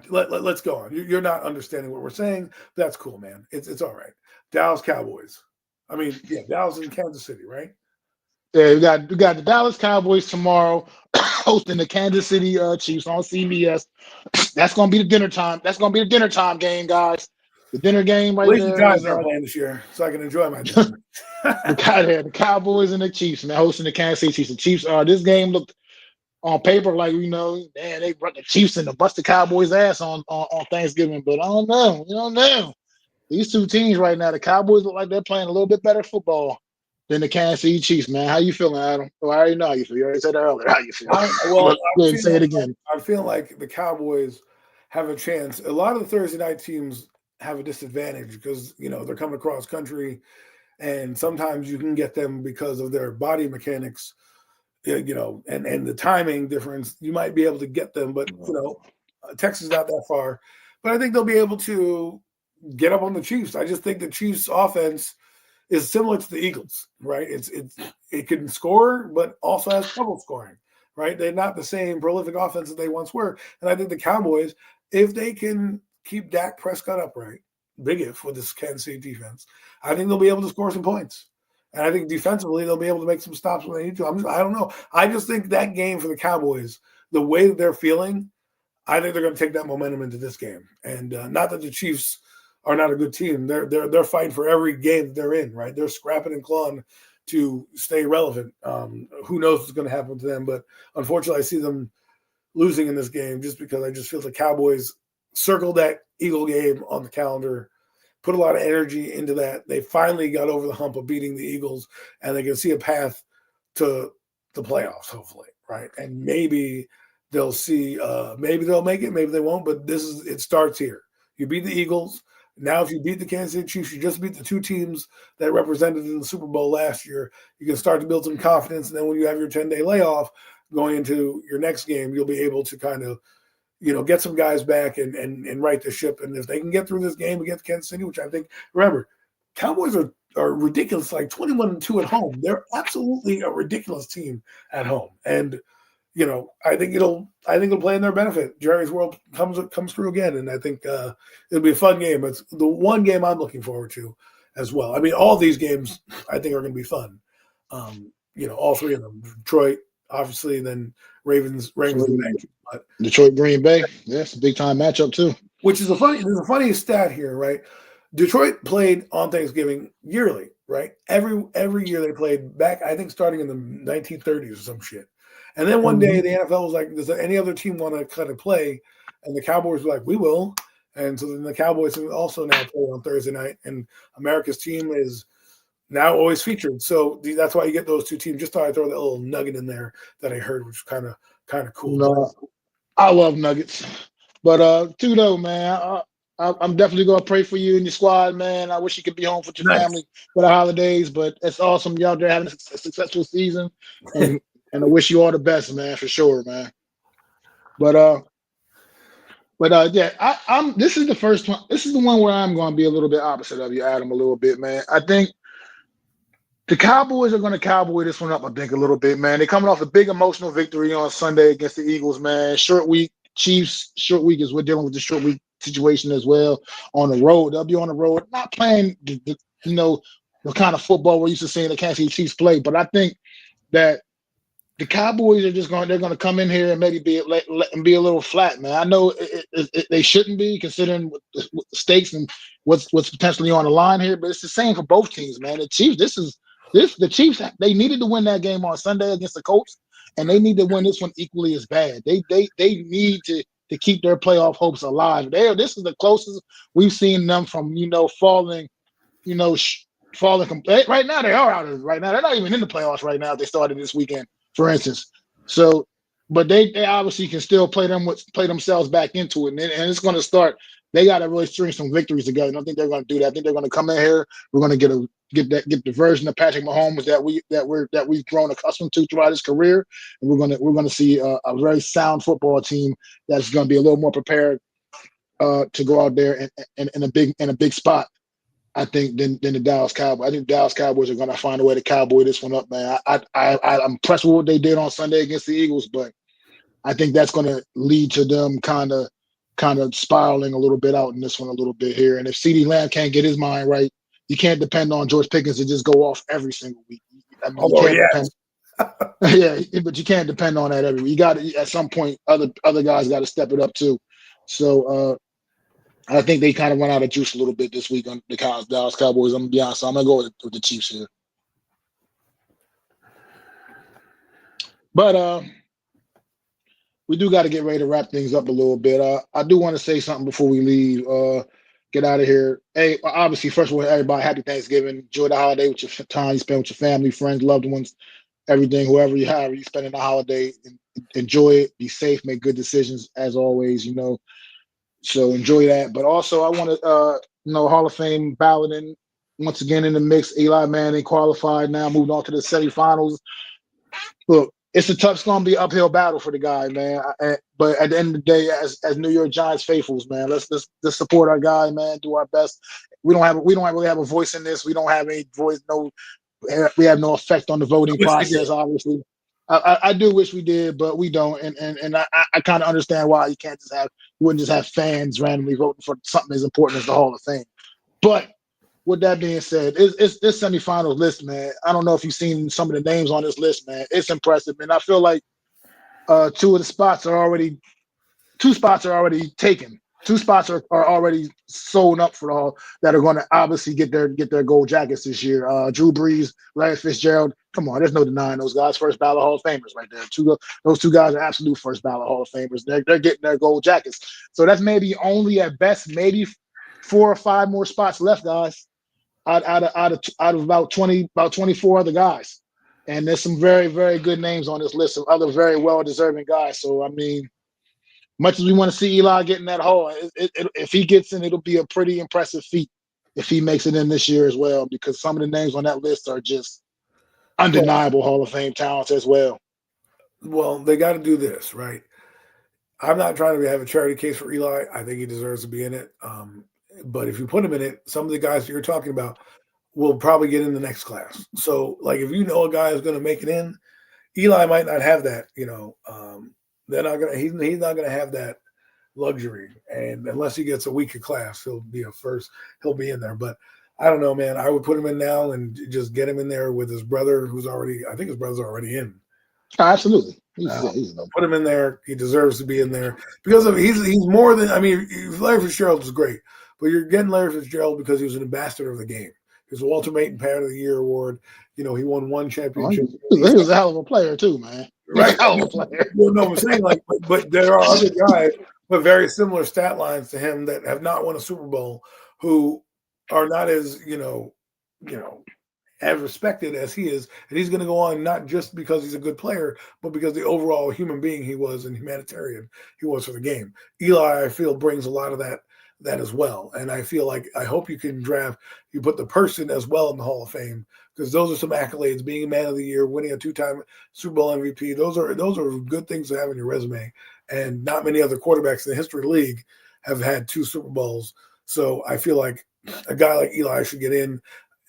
Let's go on. You're not understanding what we're saying. That's cool, man. It's all right. Dallas Cowboys. I mean, yeah, Dallas and Kansas City, right? Yeah, we got the Dallas Cowboys tomorrow hosting the Kansas City Chiefs on CBS. That's gonna be the dinner time. That's gonna be the dinner time game, guys. The dinner game right there. The Giants are playing this year, so I can enjoy my dinner. The Cowboys and the Chiefs, man, hosting the Kansas City Chiefs. The Chiefs. This game looked on paper like man, they brought the Chiefs in to bust the Cowboys' ass on Thanksgiving, but I don't know. You don't know. These two teams right now, the Cowboys look like they're playing a little bit better football than the Kansas City Chiefs, man. How you feeling, Adam? Well, I already know how you feel. You already said that earlier. How you feel? Say it again. I feel like the Cowboys have a chance. A lot of the Thursday night teams have a disadvantage because they're coming across country, and sometimes you can get them because of their body mechanics, and the timing difference. You might be able to get them, but Texas is not that far. But I think they'll be able to get up on the Chiefs. I just think the Chiefs' offense is similar to the Eagles, right? It can score, but also has trouble scoring, right? They're not the same prolific offense that they once were. And I think the Cowboys, if they can keep Dak Prescott upright, big if with this Kansas City defense, I think they'll be able to score some points. And I think defensively, they'll be able to make some stops when they need to. I don't know. I just think that game for the Cowboys, the way that they're feeling, I think they're going to take that momentum into this game. And not that the Chiefs are not a good team. They're fighting for every game that they're in, right? They're scrapping and clawing to stay relevant. Who knows what's going to happen to them? But unfortunately, I see them losing in this game just because I just feel the Cowboys circled that Eagle game on the calendar, put a lot of energy into that. They finally got over the hump of beating the Eagles, and they can see a path to the playoffs, hopefully, right? And maybe they'll see, maybe they'll make it, maybe they won't, but it starts here. You beat the Eagles. Now, if you beat the Kansas City Chiefs, you just beat the two teams that represented in the Super Bowl last year. You can start to build some confidence, and then when you have your 10-day layoff going into your next game, you'll be able to kind of, get some guys back and right the ship. And if they can get through this game against Kansas City, which I think, remember, Cowboys are ridiculous, like 21-2 at home. They're absolutely a ridiculous team at home. And I think it'll play in their benefit. Jerry's World comes through again, and I think it'll be a fun game. It's the one game I'm looking forward to as well. I mean, all these games I think are going to be fun. All three of them. Detroit, obviously, then Ravens, but Detroit, Green Bay. Yeah, it's a big time matchup too. Which is there's a funny stat here, right? Detroit played on Thanksgiving yearly, right? Every year they played back, I think, starting in the 1930s or some shit. And then one day the NFL was like, does any other team want to kind of play? And the Cowboys were like, we will. And so then the Cowboys also now play on Thursday night. And America's team is now always featured. So that's why you get those two teams. Just thought I'd throw that little nugget in there that I heard, which was kind of cool. No, I love nuggets. But Tudo, man, I'm definitely going to pray for you and your squad, man. I wish you could be home with your family for the holidays. But it's awesome y'all there having a successful season. And I wish you all the best, man, for sure, man. But yeah, I'm. This is the first one. This is the one where I'm going to be a little bit opposite of you, Adam, a little bit, man. I think the Cowboys are going to cowboy this one up. I think a little bit, man. They're coming off a big emotional victory on Sunday against the Eagles, man. Short week, Chiefs. Short week is we're dealing with the short week situation as well on the road. They'll be on the road, not playing the kind of football we're used to seeing the Kansas City Chiefs play. But I think that the Cowboys are they're going to come in here and maybe be a little flat, man. I know they shouldn't be considering the stakes and what's potentially on the line here, but it's the same for both teams, man. The Chiefs, the Chiefs, they needed to win that game on Sunday against the Colts, and they need to win this one equally as bad. They need to keep their playoff hopes alive. This is the closest we've seen them from falling, falling. Right now they are out of it. Right now they're not even in the playoffs right now. They started this weekend, for instance. So, but they obviously can still play themselves back into it, and it's going to start. They got to really string some victories together. I don't think they're going to do that. I think they're going to come in here. We're going to get the version of Patrick Mahomes that we've grown accustomed to throughout his career, and we're going to see a very sound football team that's going to be a little more prepared to go out there in a big spot. I think than the Dallas Cowboys. I think Dallas Cowboys are going to find a way to cowboy this one up, man. I'm impressed with what they did on Sunday against the Eagles, but I think that's going to lead to them kind of spiraling a little bit out in this one a little bit here. And if CeeDee Lamb can't get his mind right, you can't depend on George Pickens to just go off every single week. I mean, yeah, but you can't depend on that every week. You got to, at some point, other guys got to step it up too. So I think they kind of run out of juice a little bit this week on the Dallas Cowboys. I'm going to be honest. So I'm going to go with the Chiefs here. But we do got to get ready to wrap things up a little bit. I do want to say something before we leave. Get out of here. Hey, obviously, first of all, everybody, happy Thanksgiving. Enjoy the holiday with your time you spend with your family, friends, loved ones, everything, whoever you spending the holiday. Enjoy it. Be safe. Make good decisions, as always, So enjoy that. But also, I want to, Hall of Fame balloting once again in the mix. Eli Manning qualified now, moved on to the semifinals. Look, it's going to be an uphill battle for the guy, man. But at the end of the day, as New York Giants faithfuls, man, let's support our guy, man. Do our best. We don't really have a voice in this. We don't have any voice. We have no effect on the voting process. Obviously, I do wish we did, but we don't. And I kind of understand why you wouldn't just have fans randomly voting for something as important as the Hall of Fame. But with that being said, it's this semifinals list, man. I don't know if you've seen some of the names on this list, man. It's impressive, man. I feel like two of the spots are already 2 spots are already taken. 2 spots are already sewn up for all that are going to obviously get their gold jackets this year. Drew Brees, Larry Fitzgerald. Come on, there's no denying those guys. First ballot Hall of Famers right there. Those 2 guys are absolute first ballot Hall of Famers. They're getting their gold jackets. So that's maybe only at best maybe 4 or 5 more spots left, guys. Out of about 24 other guys, and there's some very, very good names on this list of other very well deserving guys. So I mean, much as we want to see Eli get in that hole, if he gets in, it'll be a pretty impressive feat if he makes it in this year as well, because some of the names on that list are just undeniable Hall of Fame talents as well. Well, they got to do this, right? I'm not trying to have a charity case for Eli. I think he deserves to be in it. But if you put him in it, some of the guys that you're talking about will probably get in the next class. So, like, if you know a guy is going to make it in, Eli might not have that. They're not gonna. He's not going to have that luxury, and unless he gets a weaker class, he'll be a first. He'll be in there, but I don't know, man. I would put him in now and just get him in there with his brother, who's already. I think his brother's already in. Absolutely. Put him in there. He deserves to be in there because he's more than. I mean, Larry Fitzgerald was great, but you're getting Larry Fitzgerald because he was an ambassador of the game. He was the Walter Payton Player of the Year award. He won 1 championship. He was a hell of a player too, man. Right, hell of a player. No, I'm saying but there are other guys with very similar stat lines to him that have not won a Super Bowl who are not as as respected as he is, and he's going to go on not just because he's a good player, but because the overall human being he was and humanitarian he was for the game. Eli, I feel, brings a lot of that as well, and I feel like I hope you can you put the person as well in the Hall of Fame, because those are some accolades: being a Man of the Year, winning a 2-time Super Bowl MVP. Those are good things to have in your resume, and not many other quarterbacks in the history of the league have had 2 Super Bowls. So I feel like a guy like Eli should get in.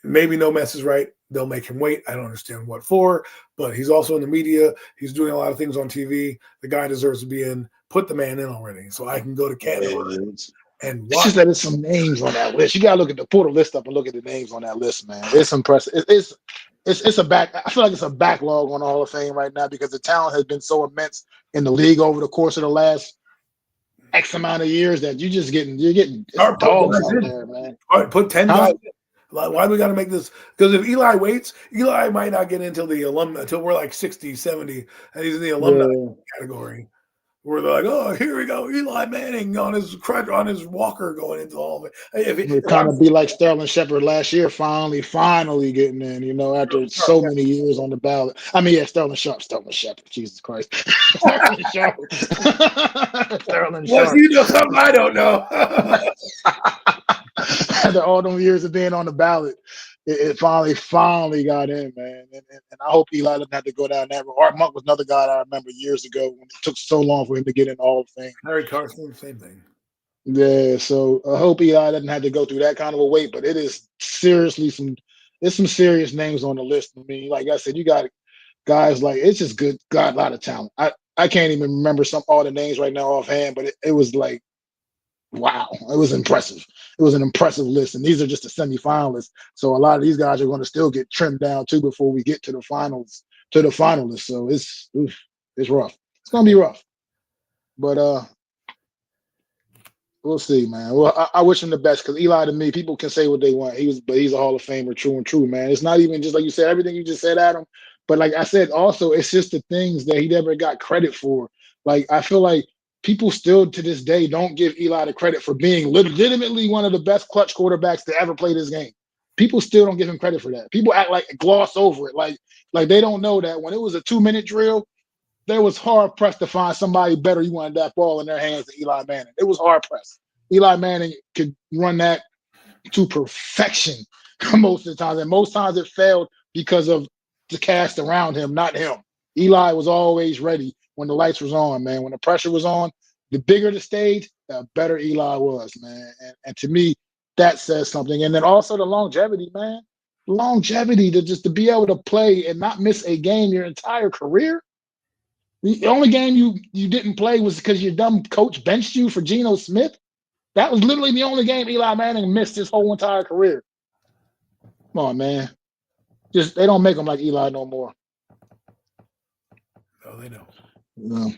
Maybe no mess is right. They'll make him wait. I don't understand what for, but he's also in the media. He's doing a lot of things on TV. The guy deserves to be in. Put the man in already, so I can go to Canada and watch. It's just that there's some names on that list. You gotta pull the list up and look at the names on that list, man. It's impressive. It's a back. I feel like it's a backlog on the Hall of Fame right now because the talent has been so immense in the league over the course of the last X amount of years that you're getting dogs out there, man. All right, put 10 guys in. Why do we got to make this? Because if Eli waits, Eli might not get until we're like 60, 70, and he's in the alumni category. Where they're like, oh, here we go, Eli Manning on his walker going into all of it. It kind of be like Sterling Shepard last year, finally getting in, after so many years on the ballot. I mean, yeah, Sterling Shepard, Jesus Christ. Sterling Shepard. Sterling Shepard. Well, you know something I don't know. After all those years of being on the ballot, it finally got in, man. And I hope Eli doesn't have to go down that road. Art Monk was another guy I remember years ago when it took so long for him to get in the Hall of Fame. Harry Carson, same thing. Yeah, so I hope Eli doesn't have to go through that kind of a wait, but it is seriously there's some serious names on the list. I mean, like I said, you got guys like, it's just good, got a lot of talent. I can't even remember all the names right now offhand, but it was like, wow, it was impressive. It was an impressive list, and these are just the semifinalists. So a lot of these guys are going to still get trimmed down too before we get to the finals, to the finalists. So it's rough. It's going to be rough, but we'll see, man. Well, I wish him the best because Eli, to me, people can say what they want. But he's a Hall of Famer, true, man. It's not even just like you said, everything you just said, Adam. But like I said, also, it's just the things that he never got credit for. Like, I feel like people still to this day don't give Eli the credit for being legitimately one of the best clutch quarterbacks to ever play this game. People still don't give him credit for that. People act like gloss over it. Like they don't know that when it was a 2-minute drill, there was hard pressed to find somebody better you wanted that ball in their hands than Eli Manning. It was hard pressed. Eli Manning could run that to perfection most of the time. And most times it failed because of the cast around him, not him. Eli was always ready when the lights was on, man. When the pressure was on, the bigger the stage, the better Eli was, man. And to me, that says something. And then also the longevity, man. Longevity to be able to play and not miss a game your entire career. The only game you didn't play was because your dumb coach benched you for Geno Smith. That was literally the only game Eli Manning missed his whole entire career. Come on, man. Just they don't make them like Eli no more. No, they don't. No.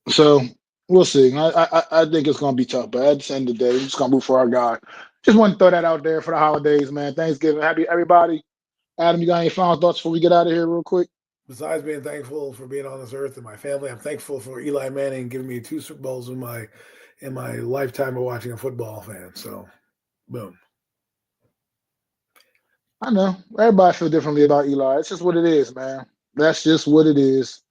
So we'll see. I think it's gonna be tough, but at the end of the day, we're just gonna move for our guy. Just want to throw that out there for the holidays, man. Thanksgiving, happy everybody. Adam, you got any final thoughts before we get out of here, real quick? Besides being thankful for being on this earth and my family, I'm thankful for Eli Manning giving me 2 Super Bowls in my lifetime of watching a football fan. So, boom. I know everybody feel differently about Eli. It's just what it is, man. That's just what it is.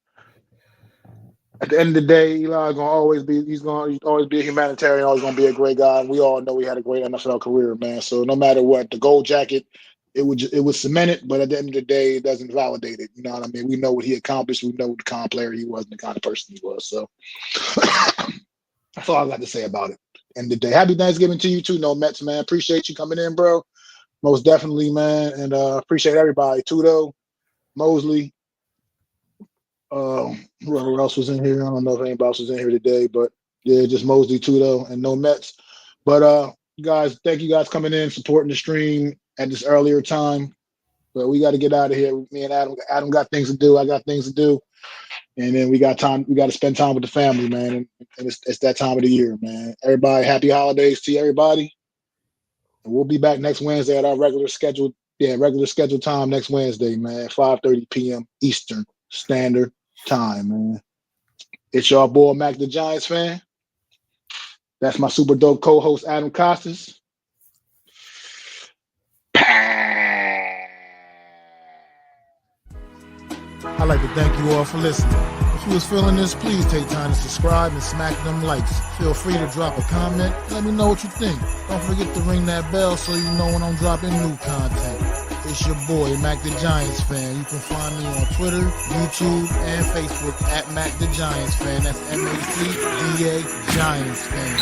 At the end of the day, Eli gonna always be. He's always be a humanitarian. Always gonna be a great guy. And we all know he had a great NFL career, man. So no matter what, the gold jacket, it would cement it. But at the end of the day, it doesn't validate it. You know what I mean? We know what he accomplished. We know the kind of player he was and the kind of person he was. So that's all I got to say about it. End of the day, happy Thanksgiving to you too, No Mets, man. Appreciate you coming in, bro. Most definitely, man, and appreciate everybody. Tudo, Mosley, whoever else was in here. I don't know if anybody else was in here today, but yeah, just Mosley, Tudo, and No Mets. But you guys, thank you guys coming in, supporting the stream at this earlier time. But we got to get out of here. Me and Adam got things to do. I got things to do, and then we got time. We got to spend time with the family, man. And it's that time of the year, man. Everybody, happy holidays to everybody. And we'll be back next Wednesday at our regular scheduled time next Wednesday, man. 5:30 p.m. Eastern Standard Time, man. It's your boy Mac the Giants fan. That's my super dope co-host Adam Costas. I'd like to thank you all for listening. If you was feeling this, please take time to subscribe and smack them likes. Feel free to drop a comment. Let me know what you think. Don't forget to ring that bell so you know when I'm dropping new content. It's your boy, Mac the Giants fan. You can find me on Twitter, YouTube, and Facebook at Mac the Giants fan. That's MACDA Giants fan.